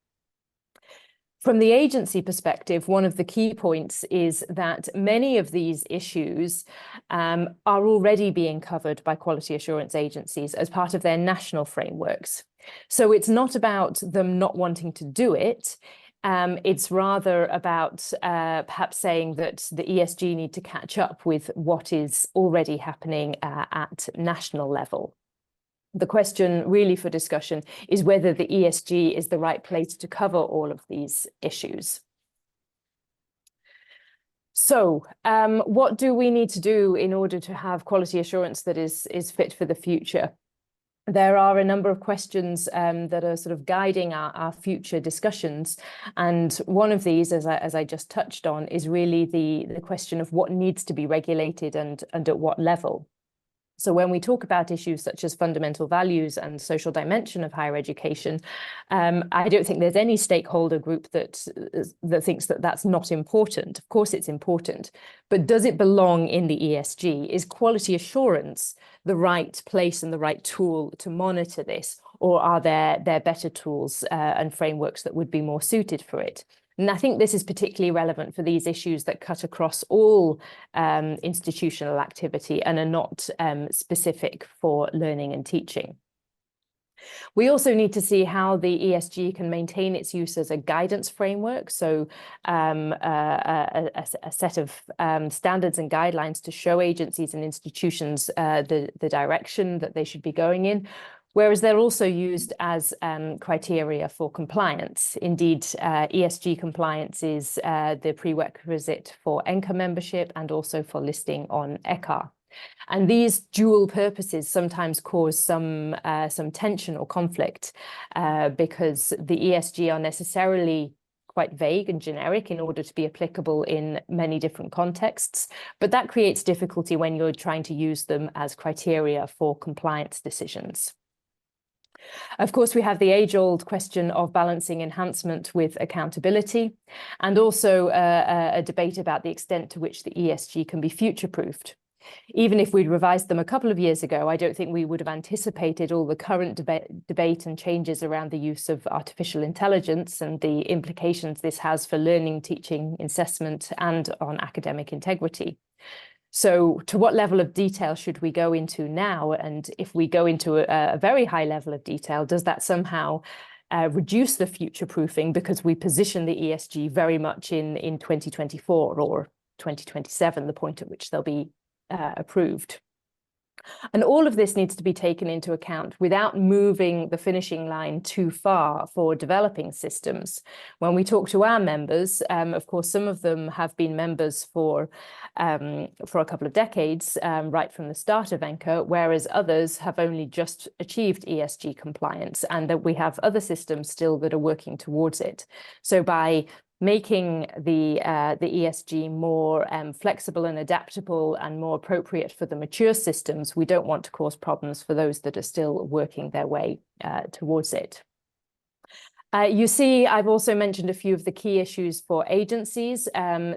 From the agency perspective, one of the key points is that many of these issues are already being covered by quality assurance agencies as part of their national frameworks. So it's not about them not wanting to do it. It's rather about perhaps saying that the ESG need to catch up with what is already happening at national level. The question really for discussion is whether the ESG is the right place to cover all of these issues. So what do we need to do in order to have quality assurance that is fit for the future? There are a number of questions that are sort of guiding our future discussions. And one of these, as I just touched on, is really the question of what needs to be regulated and at what level. So when we talk about issues such as fundamental values and social dimension of higher education, I don't think there's any stakeholder group that thinks that that's not important. Of course, it's important, but does it belong in the ESG? Is quality assurance the right place and the right tool to monitor this, or are there better tools and frameworks that would be more suited for it? And I think this is particularly relevant for these issues that cut across all institutional activity and are not specific for learning and teaching. We also need to see how the ESG can maintain its use as a guidance framework, so a set of standards and guidelines to show agencies and institutions the direction that they should be going in, whereas they're also used as criteria for compliance. Indeed, ESG compliance is the prerequisite for ENCA membership and also for listing on ECHA. And these dual purposes sometimes cause some tension or conflict because the ESG are necessarily quite vague and generic in order to be applicable in many different contexts. But that creates difficulty when you're trying to use them as criteria for compliance decisions. Of course, we have the age-old question of balancing enhancement with accountability, and also a debate about the extent to which the ESG can be future-proofed. Even if we'd revised them a couple of years ago, I don't think we would have anticipated all the current debate and changes around the use of artificial intelligence and the implications this has for learning, teaching, assessment, and on academic integrity. So to what level of detail should we go into now? And if we go into a very high level of detail, does that somehow reduce the future proofing because we position the ESG very much in 2024 or 2027, the point at which they'll be approved? And all of this needs to be taken into account without moving the finishing line too far for developing systems. When we talk to our members, of course, some of them have been members for a couple of decades, right from the start of ENCA, whereas others have only just achieved ESG compliance, and that we have other systems still that are working towards it. So by making the ESG more flexible and adaptable and more appropriate for the mature systems, we don't want to cause problems for those that are still working their way towards it. You see, I've also mentioned a few of the key issues for agencies.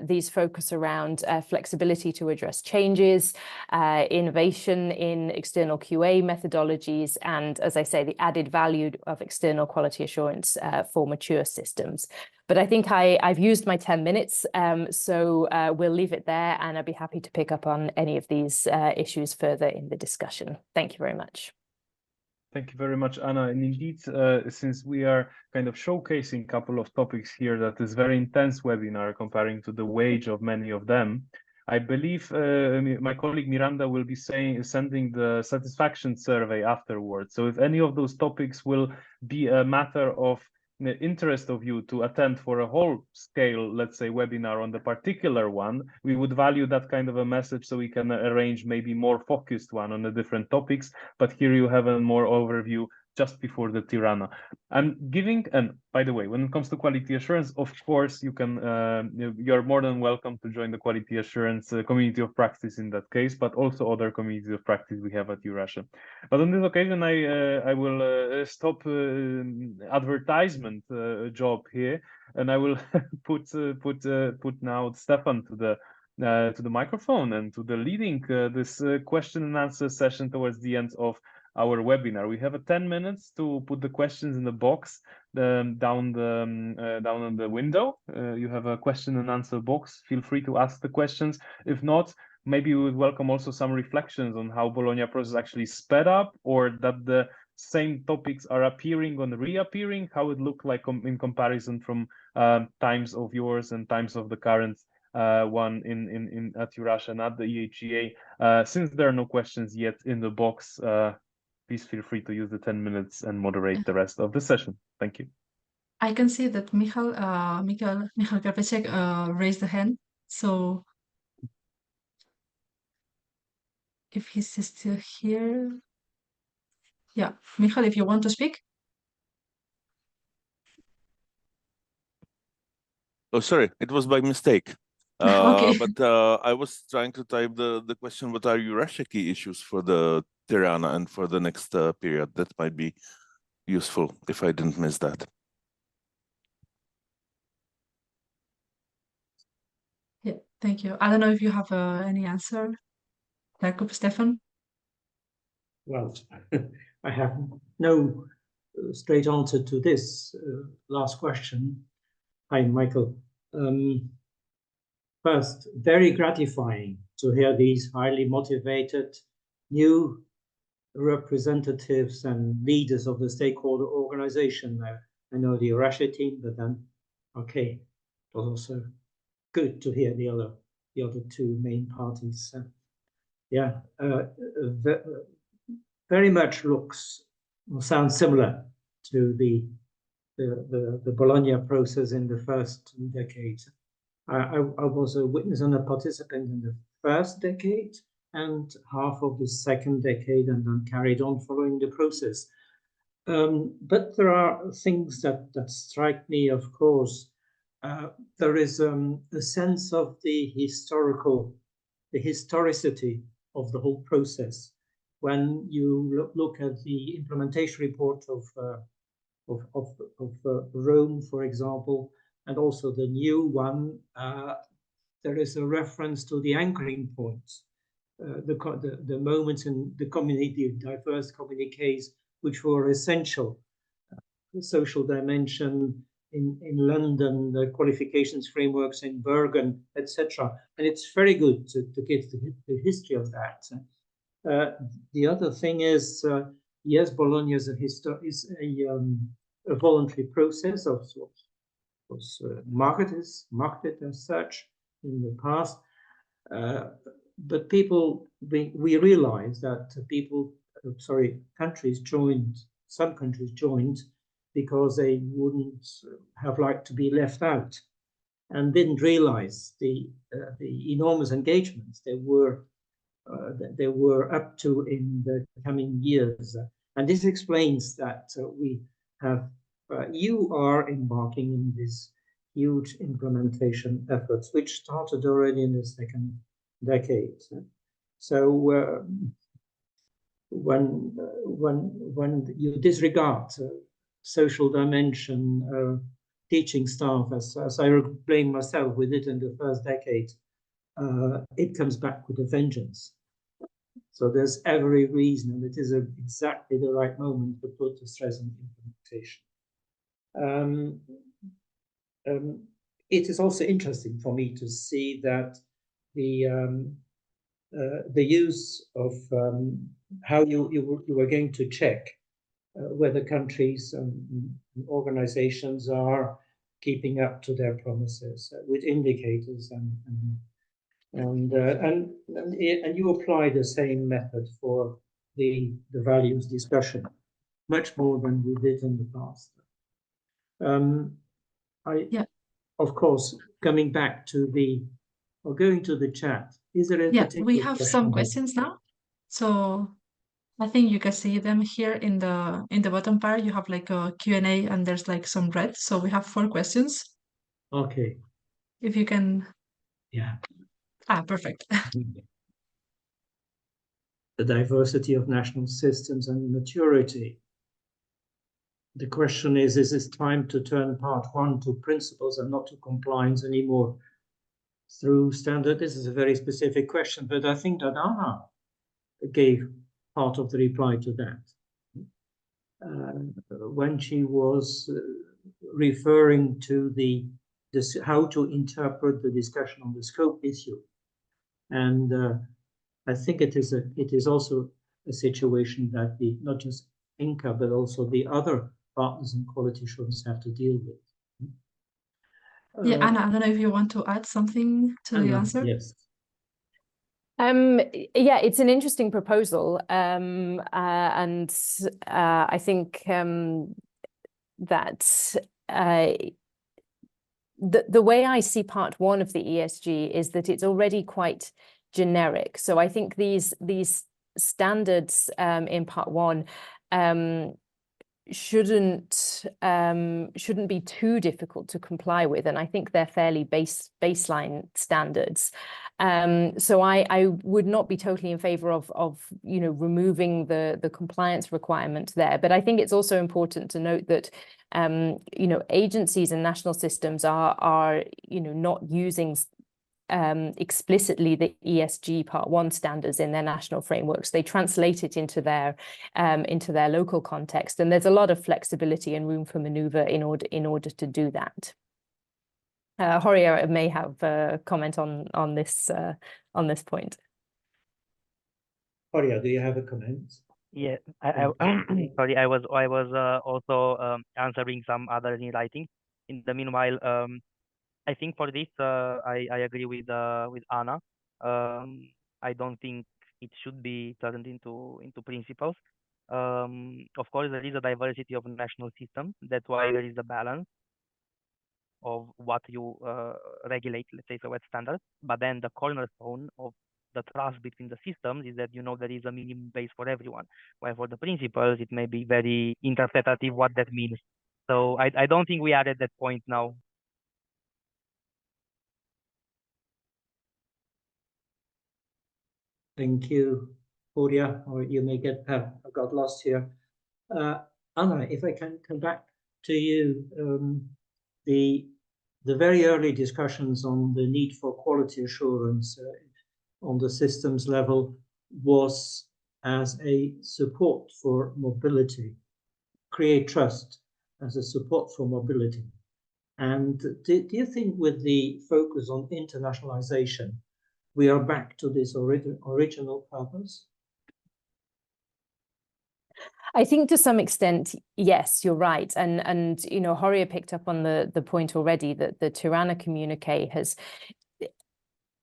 These focus around flexibility to address changes, innovation in external QA methodologies, and, as I say, the added value of external quality assurance for mature systems. But I think I've used my 10 minutes, so we'll leave it there, and I'd be happy to pick up on any of these issues further in the discussion. Thank you very much. Thank you very much, Anna. And indeed, since we are kind of showcasing a couple of topics here, that is very intense webinar comparing to the wage of many of them, I believe my colleague Miranda will be sending the satisfaction survey afterwards. So if any of those topics will be a matter of the interest of you to attend for a whole scale, let's say, webinar on the particular one, we would value that kind of a message so we can arrange maybe more focused one on the different topics. But here you have a more overview just before the Tirana. I'm giving, and by the way, when it comes to quality assurance, of course, you can, you're more than welcome to join the quality assurance community of practice in that case, but also other communities of practice we have at EURASHE. But on this occasion, I will stop advertisement job here, and I will put now Stefan to the microphone and to the leading this question and answer session towards the end of our webinar. We have 10 minutes to put the questions in the box down on the window. You have a question and answer box. Feel free to ask the questions. If not, maybe we would welcome also some reflections on how Bologna Process actually sped up, or that the same topics are appearing and reappearing, how it looked like in comparison from times of yours and times of the current one in at EURASHE and at the EHEA. Since there are no questions yet in the box, please feel free to use the 10 minutes and moderate the rest of the session. Thank you. I can see that Michal Karpecek raised a hand. So if he's still here. Yeah, Michal, if you want to speak. Oh, sorry, it was by mistake. Okay. But I was trying to type the question, what are EURASHE key issues for the Tirana and for the next period? That might be useful if I didn't miss that. Yeah, thank you. I don't know if you have any answer, Jakob, Stefan. Well, I have no straight answer to this last question. Hi, Michael. First, very gratifying to hear these highly motivated new representatives and leaders of the stakeholder organization. I know the EURASHE team, but then, okay, it was also good to hear the other two main parties. Yeah, very much looks or sounds similar to the Bologna process in the first decade. I was a witness and a participant in the first decade and half of the second decade, and then carried on following the process. But there are things that strike me, of course. There is a sense of the historicity of the whole process. When you look at the implementation report of Rome, for example, and also the new one, there is a reference to the anchoring points, the moments in the community, diverse communiques, which were essential. The social dimension in London, the qualifications frameworks in Bergen, etc. And it's very good to give the history of that. The other thing is, yes, Bologna is a voluntary process of sorts. Was marketed as such in the past, but we realized that some countries joined because they wouldn't have liked to be left out, and didn't realize the enormous engagements they were up to in the coming years. And this explains that we have you are embarking in this huge implementation efforts, which started already in the second decade. So when you disregard social dimension, teaching staff, as I blame myself, we did in the first decade, it comes back with a vengeance. So there's every reason, and it is exactly the right moment to put the stress on implementation. It is also interesting for me to see that the use of how you were going to check whether countries and organizations are keeping up to their promises with indicators, and you apply the same method for the values discussion, much more than we did in the past. Of course, coming back to going to the chat, is there a particular we have some question questions now. So I think you can see them here in the bottom part. You have like a Q&A, and there's like some red. So we have 4 questions. Okay. If you can. Yeah. Perfect. The diversity of national systems and maturity. The question is it time to turn part 1 to principles and not to compliance anymore through standard? This is a very specific question, but I think that Anna gave part of the reply to that when she was referring to how to interpret the discussion on the scope issue. And I think it is also a situation that not just INCA, but also the other partners in quality assurance have to deal with. Anna, I don't know if you want to add something to the answer. Yes. Yeah, it's an interesting proposal, and I think that the way I see part 1 of the ESG is that it's already quite generic. So I think these standards in part 1 shouldn't be too difficult to comply with, and I think they're fairly baseline standards. So I would not be totally in favor of removing the compliance requirement there. But I think it's also important to note that agencies and national systems are not using explicitly the ESG Part 1 standards in their national frameworks. They translate it into their local context, and there's a lot of flexibility and room for maneuver in order to do that. Horia may have a comment on this point. Horia, do you have a comment? Yeah, sorry, I was also answering some other in writing. In the meanwhile, I think for this, I agree with Anna. I don't think it should be turned into principles. Of course, there is a diversity of national systems. That's why there is a balance of what you regulate, let's say, so as standards. But then the cornerstone of the trust between the systems is that there is a minimum base for everyone. While for the principles, it may be very interpretative what that means. So I don't think we are at that point now. Thank you, Horia, or you may have got lost here. Anna, if I can come back to you, the very early discussions on the need for quality assurance on the systems level was as a support for mobility, create trust as a support for mobility. And do you think with the focus on internationalization, we are back to this original purpose? I think to some extent, yes, you're right. And Horia picked up on the point already that the Tirana communique has,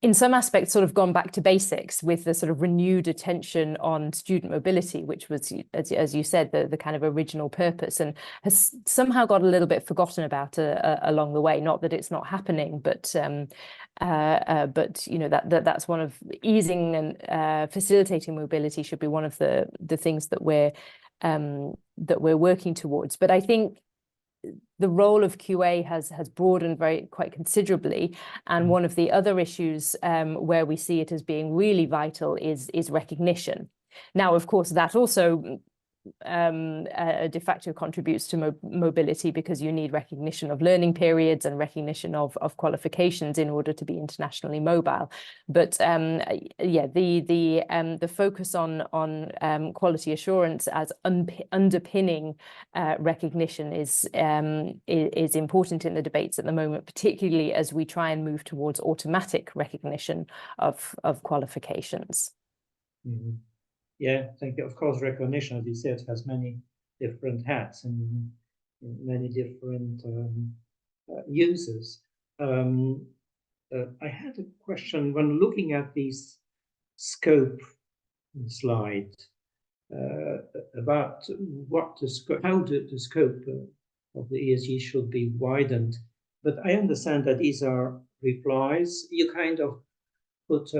in some aspects, sort of gone back to basics with the sort of renewed attention on student mobility, which was, as you said, the kind of original purpose, and has somehow got a little bit forgotten about along the way. Not that it's not happening, but that's one of easing and facilitating mobility should be one of the things that we're working towards. But I think the role of QA has broadened quite considerably, and one of the other issues where we see it as being really vital is recognition. Now, of course, that also de facto contributes to mobility, because you need recognition of learning periods and recognition of qualifications in order to be internationally mobile. But yeah, the focus on quality assurance as underpinning recognition is important in the debates at the moment, particularly as we try and move towards automatic recognition of qualifications. Mm-hmm. Yeah, thank you. Of course, recognition, as you said, has many different hats and many different uses. I had a question when looking at these scope slide about how the scope of the ESG should be widened. But I understand that these are replies. You kind of put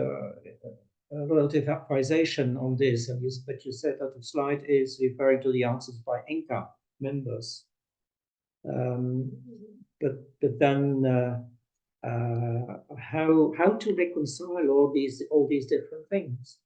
relative factorization on this, but you said that the slide is referring to the answers by ENCA members. But then how to reconcile all these different things?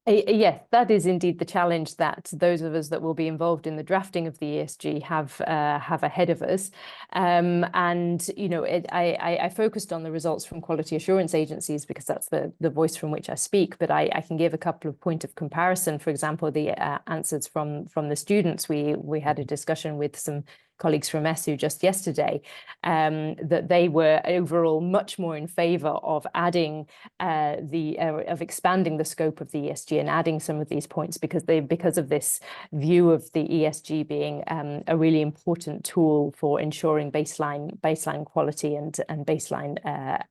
Yes, that is indeed the challenge that those of us that will be involved in the drafting of the ESG have ahead of us. And I focused on the results from quality assurance agencies because that's the voice from which I speak. But I can give a couple of points of comparison. For example, the answers from the students. We had a discussion with some colleagues from ESU just yesterday, that they were overall much more in favour of adding of expanding the scope of the ESG and adding some of these points because of this view of the ESG being a really important tool for ensuring baseline quality and baseline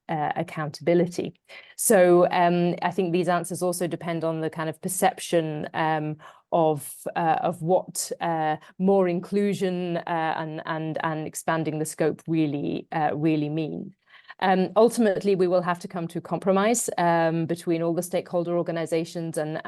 accountability. So I think these answers also depend on the kind of perception of what more inclusion and expanding the scope really mean. Ultimately, we will have to come to compromise between all the stakeholder organizations and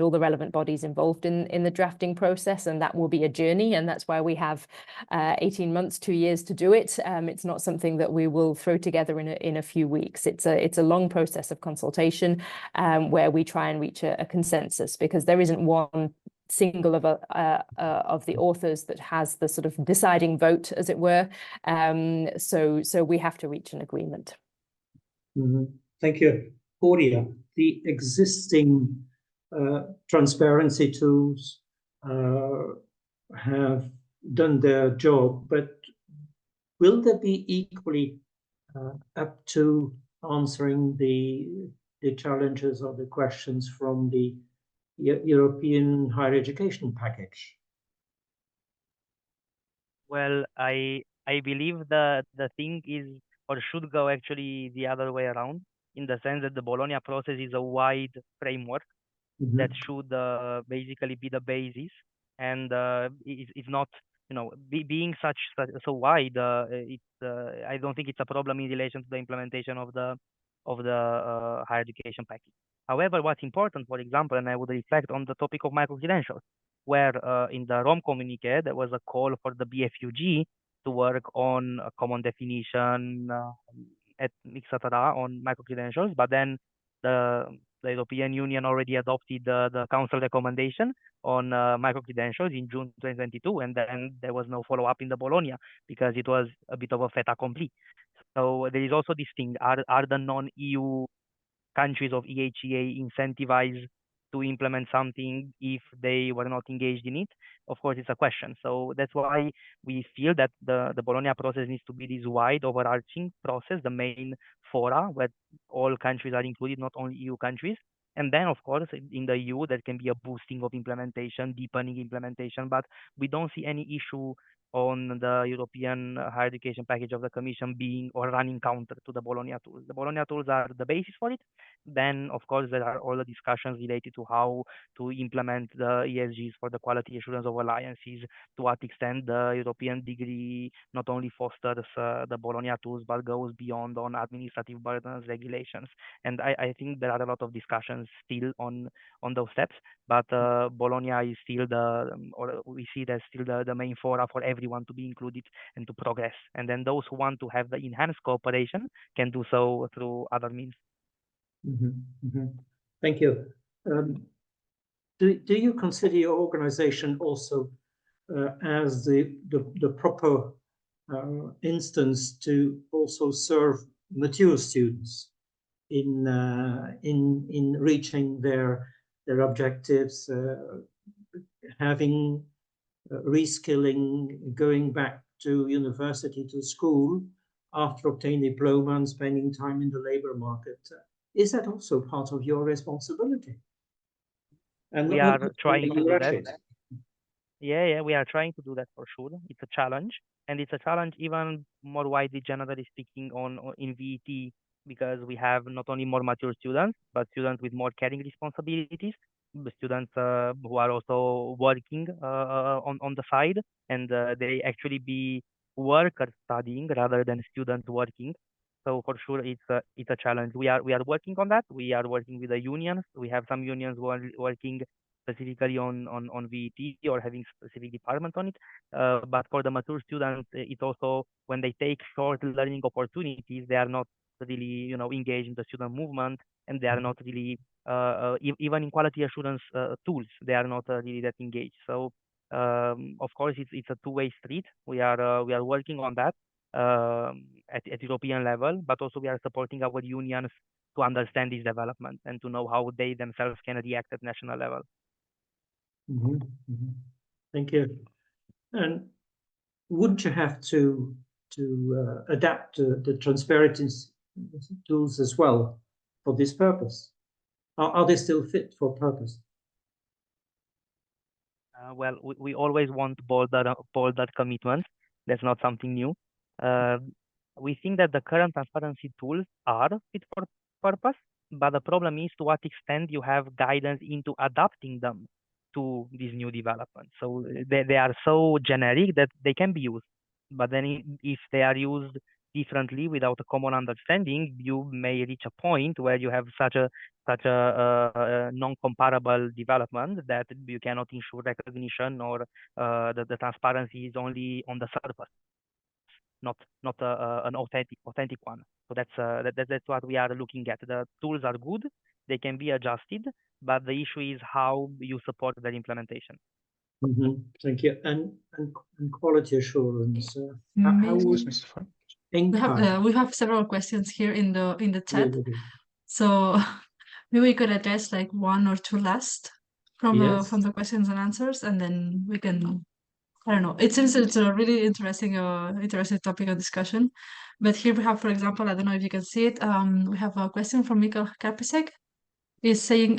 all the relevant bodies involved in the drafting process, and that will be a journey, and that's why we have 18 months, 2 years to do it. It's not something that we will throw together in a few weeks. It's a long process of consultation where we try and reach a consensus, because there isn't one single of the authors that has the sort of deciding vote, as it were. So we have to reach an agreement. Thank you. Claudia, the existing transparency tools have done their job, but will they be equally up to answering the challenges or the questions from the European higher education package? Well, I believe the thing is, or should go actually the other way around, in the sense that the Bologna process is a wide framework that should basically be the basis, and it's not, being so wide. I don't think it's a problem in relation to the implementation of the higher education package. However, what's important, for example, and I would reflect on the topic of micro-credentials, where in the Rome communique, there was a call for the BFUG to work on a common definition, etc., on micro-credentials, but then the European Union already adopted the Council recommendation on micro-credentials in June 2022, and then there was no follow-up in the Bologna because it was a bit of a fait accompli. So there is also this thing, are the non-EU countries of EHEA incentivized to implement something if they were not engaged in it? Of course, it's a question. So that's why we feel that the Bologna process needs to be this wide, overarching process, the main fora where all countries are included, not only EU countries. And then, of course, in the EU, there can be a boosting of implementation, deepening implementation, but we don't see any issue on the European higher education package of the Commission being or running counter to the Bologna tools. The Bologna tools are the basis for it. Then, of course, there are all the discussions related to how to implement the ESGs for the quality assurance of alliances, to what extent the European degree not only fosters the Bologna tools, but goes beyond on administrative burdens, regulations. And I think there are a lot of discussions still on those steps, but Bologna is still we see that's still the main fora for everyone to be included and to progress. And then those who want to have the enhanced cooperation can do so through other means. Thank you. Do you consider your organization also as the proper instance to also serve mature students in reaching their objectives, having reskilling, going back to university, to school after obtaining a diploma and spending time in the labor market? Is that also part of your responsibility? And we are trying to do that. Yeah, we are trying to do that for sure. It's a challenge, and it's a challenge even more widely, generally speaking, in VET, because we have not only more mature students, but students with more caring responsibilities, students who are also working on the side, and they actually be workers studying rather than students working. So for sure, it's a challenge. We are working on that. We are working with the unions. We have some unions who are working specifically on VET or having specific departments on it. But for the mature students, it's also when they take short learning opportunities, they are not really engaged in the student movement, and they are not really even in quality assurance tools, they are not really that engaged. So of course, it's a two-way street. We are working on that at European level, but also we are supporting our unions to understand this development and to know how they themselves can react at national level. Thank you. And would you have to adapt the transparency tools as well for this purpose? Are they still fit for purpose? Well, we always want bolder commitments. That's not something new. We think that the current transparency tools are fit for purpose, but the problem is to what extent you have guidance into adapting them to these new developments. So they are so generic that they can be used, but then if they are used differently without a common understanding, you may reach a point where you have such a non-comparable development that you cannot ensure recognition, or the transparency is only on the surface, not an authentic one. So that's what we are looking at. The tools are good, they can be adjusted, but the issue is how you support their implementation. Thank you. And quality assurance. How would we have several questions here in the chat. So maybe we could address like one or two last from the questions and answers, and then we can, I don't know. It seems it's a really interesting topic of discussion. But here we have, for example, I don't know if you can see it. We have a question from Mikkel Karpisek. He's saying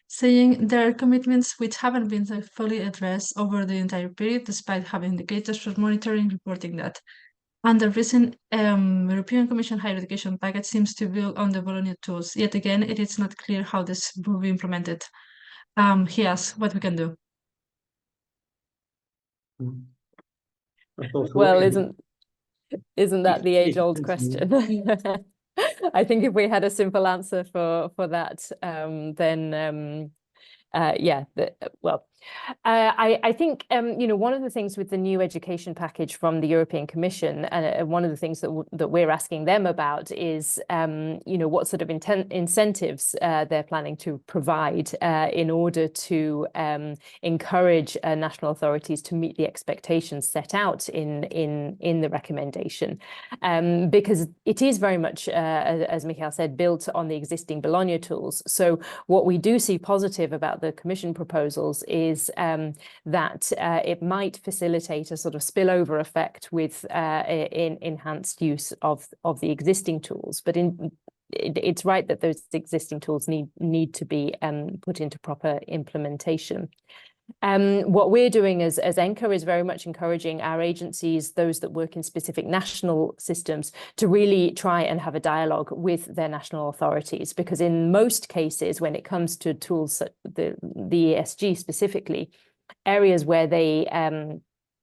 saying there are commitments which haven't been fully addressed over the entire period, despite having indicators for monitoring reporting that. And the recent European Commission higher education package seems to build on the Bologna tools. Yet again, it is not clear how this will be implemented. He asks what we can do. Well, isn't that the age-old question? I think if we had a simple answer for that, then yeah, well, I think you know, one of the things with the new education package from the European Commission, and one of the things that we're asking them about is you know, what sort of incentives they're planning to provide in order to encourage national authorities to meet the expectations set out in the recommendation, because it is very much, as Michael said, built on the existing Bologna tools. So what we do see positive about the Commission proposals is that it might facilitate a sort of spillover effect with enhanced use of the existing tools. But it's right that those existing tools need to be put into proper implementation. What we're doing as ENCA is very much encouraging our agencies, those that work in specific national systems, to really try and have a dialogue with their national authorities, because in most cases, when it comes to tools, the ESG specifically, areas where they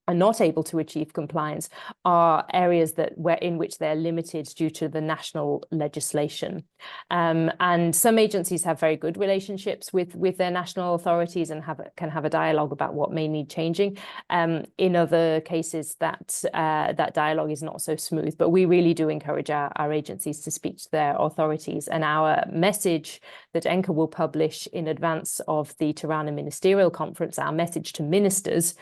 are not able to achieve compliance are areas in which they're limited due to the national legislation. And some agencies have very good relationships with their national authorities and can have a dialogue about what may need changing. In other cases, that dialogue is not so smooth. But we really do encourage our agencies to speak to their authorities. And our message that ENCA will publish in advance of the Tirana Ministerial Conference, our message to ministers,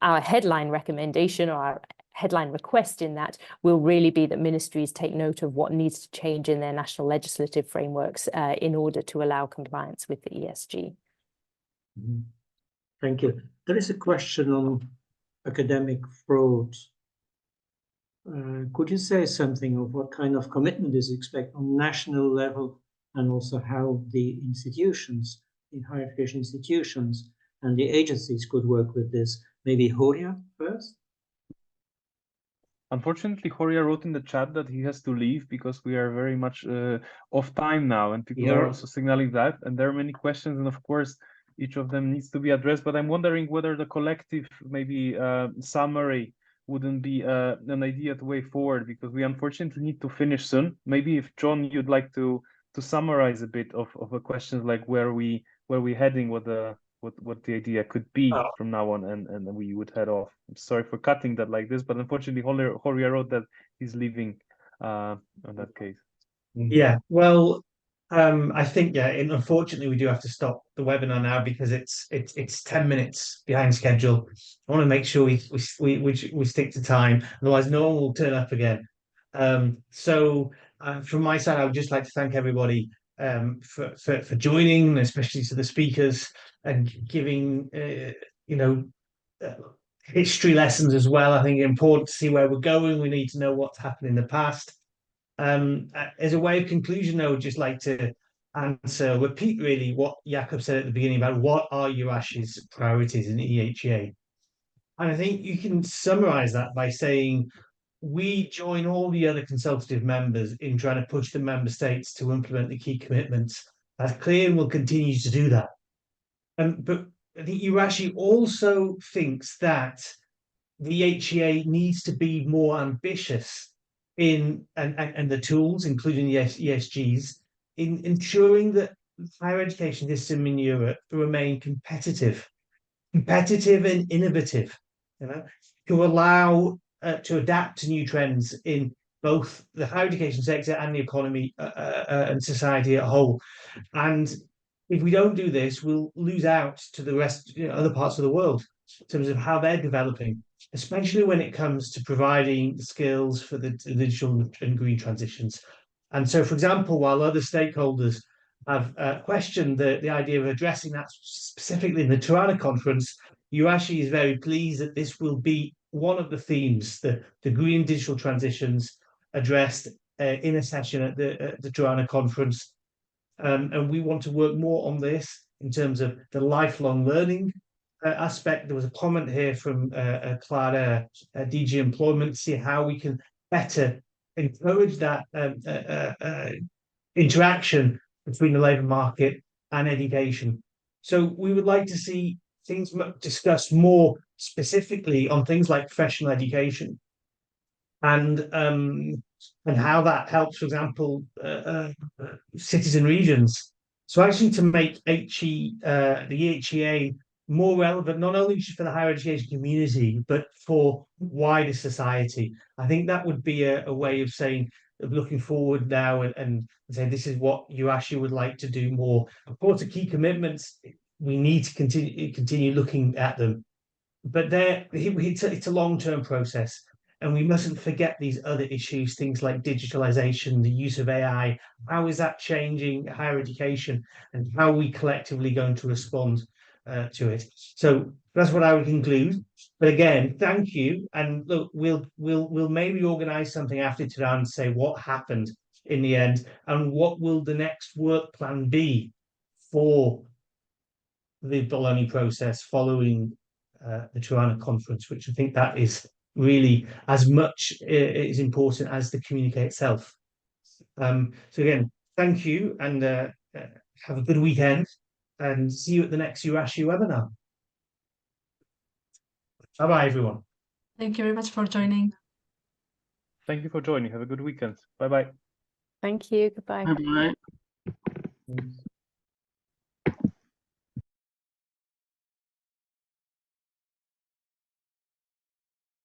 our headline recommendation or our headline request in that will really be that ministries take note of what needs to change in their national legislative frameworks in order to allow compliance with the ESG. Thank you. There is a question on academic fraud. Could you say something of what kind of commitment is expected on national level, and also how the institutions, the higher education institutions and the agencies could work with this? Maybe Horia first? Unfortunately, Horia wrote in the chat that he has to leave because we are very much off time now, and people are also signaling that. And there are many questions, and of course, each of them needs to be addressed. But I'm wondering whether the collective, maybe summary, wouldn't be an idea to way forward, because we unfortunately need to finish soon. Maybe if John, you'd like to summarize a bit of the questions, like where we heading, what the idea could be from now on, and we would head off. I'm sorry for cutting that like this, but unfortunately Horia wrote that he's leaving on that case. Yeah, well, I think, yeah, unfortunately we do have to stop the webinar now because it's 10 minutes behind schedule. I want to make sure we stick to time, otherwise no one will turn up again. So from my side, I would just like to thank everybody for joining, especially to the speakers, and giving history lessons as well. I think it's important to see where we're going. We need to know what's happened in the past. As a way of conclusion, I would just like to repeat really what Jakob said at the beginning about what are EURASHE's priorities in EHA. And I think you can summarize that by saying we join all the other consultative members in trying to push the member states to implement the key commitments. That's clear, and we'll continue to do that. But I think EURASHE also thinks that the HEA needs to be more ambitious in and the tools, including the ESGs, in ensuring that higher education system in Europe remain competitive and innovative, you know, to allow to adapt to new trends in both the higher education sector and the economy and society at whole. And if we don't do this, we'll lose out to the rest, other parts of the world in terms of how they're developing, especially when it comes to providing the skills for the digital and green transitions. And so, for example, while other stakeholders have questioned the idea of addressing that specifically in the Tirana conference, EURASHE is very pleased that this will be one of the themes, the green digital transitions addressed in a session at the Tirana conference. And we want to work more on this in terms of the lifelong learning aspect. There was a comment here from Clara, DG Employment, to see how we can better encourage that interaction between the labour market and education. So we would like to see things discussed more specifically on things like professional education and how that helps, for example, cities and regions. So actually to make the HEA more relevant, not only for the higher education community, but for wider society. I think that would be a way of saying, of looking forward now and say, this is what EURASHE would like to do more. Of course, the key commitments, we need to continue looking at them. But it's a long-term process. And we mustn't forget these other issues, things like digitalization, the use of AI. How is that changing higher education, and how are we collectively going to respond to it? So that's what I would conclude. But again, thank you. And look, we'll maybe organize something after Tirana and say what happened in the end, and what will the next work plan be for the Bologna process following the Tirana conference, which I think that is really as much is important as the communique itself. So again, thank you, and have a good weekend, and see you at the next EURASHE webinar. Bye-bye, everyone. Thank you very much for joining. Thank you for joining. Have a good weekend. Bye-bye. Thank you. Goodbye. Bye-bye. Thanks.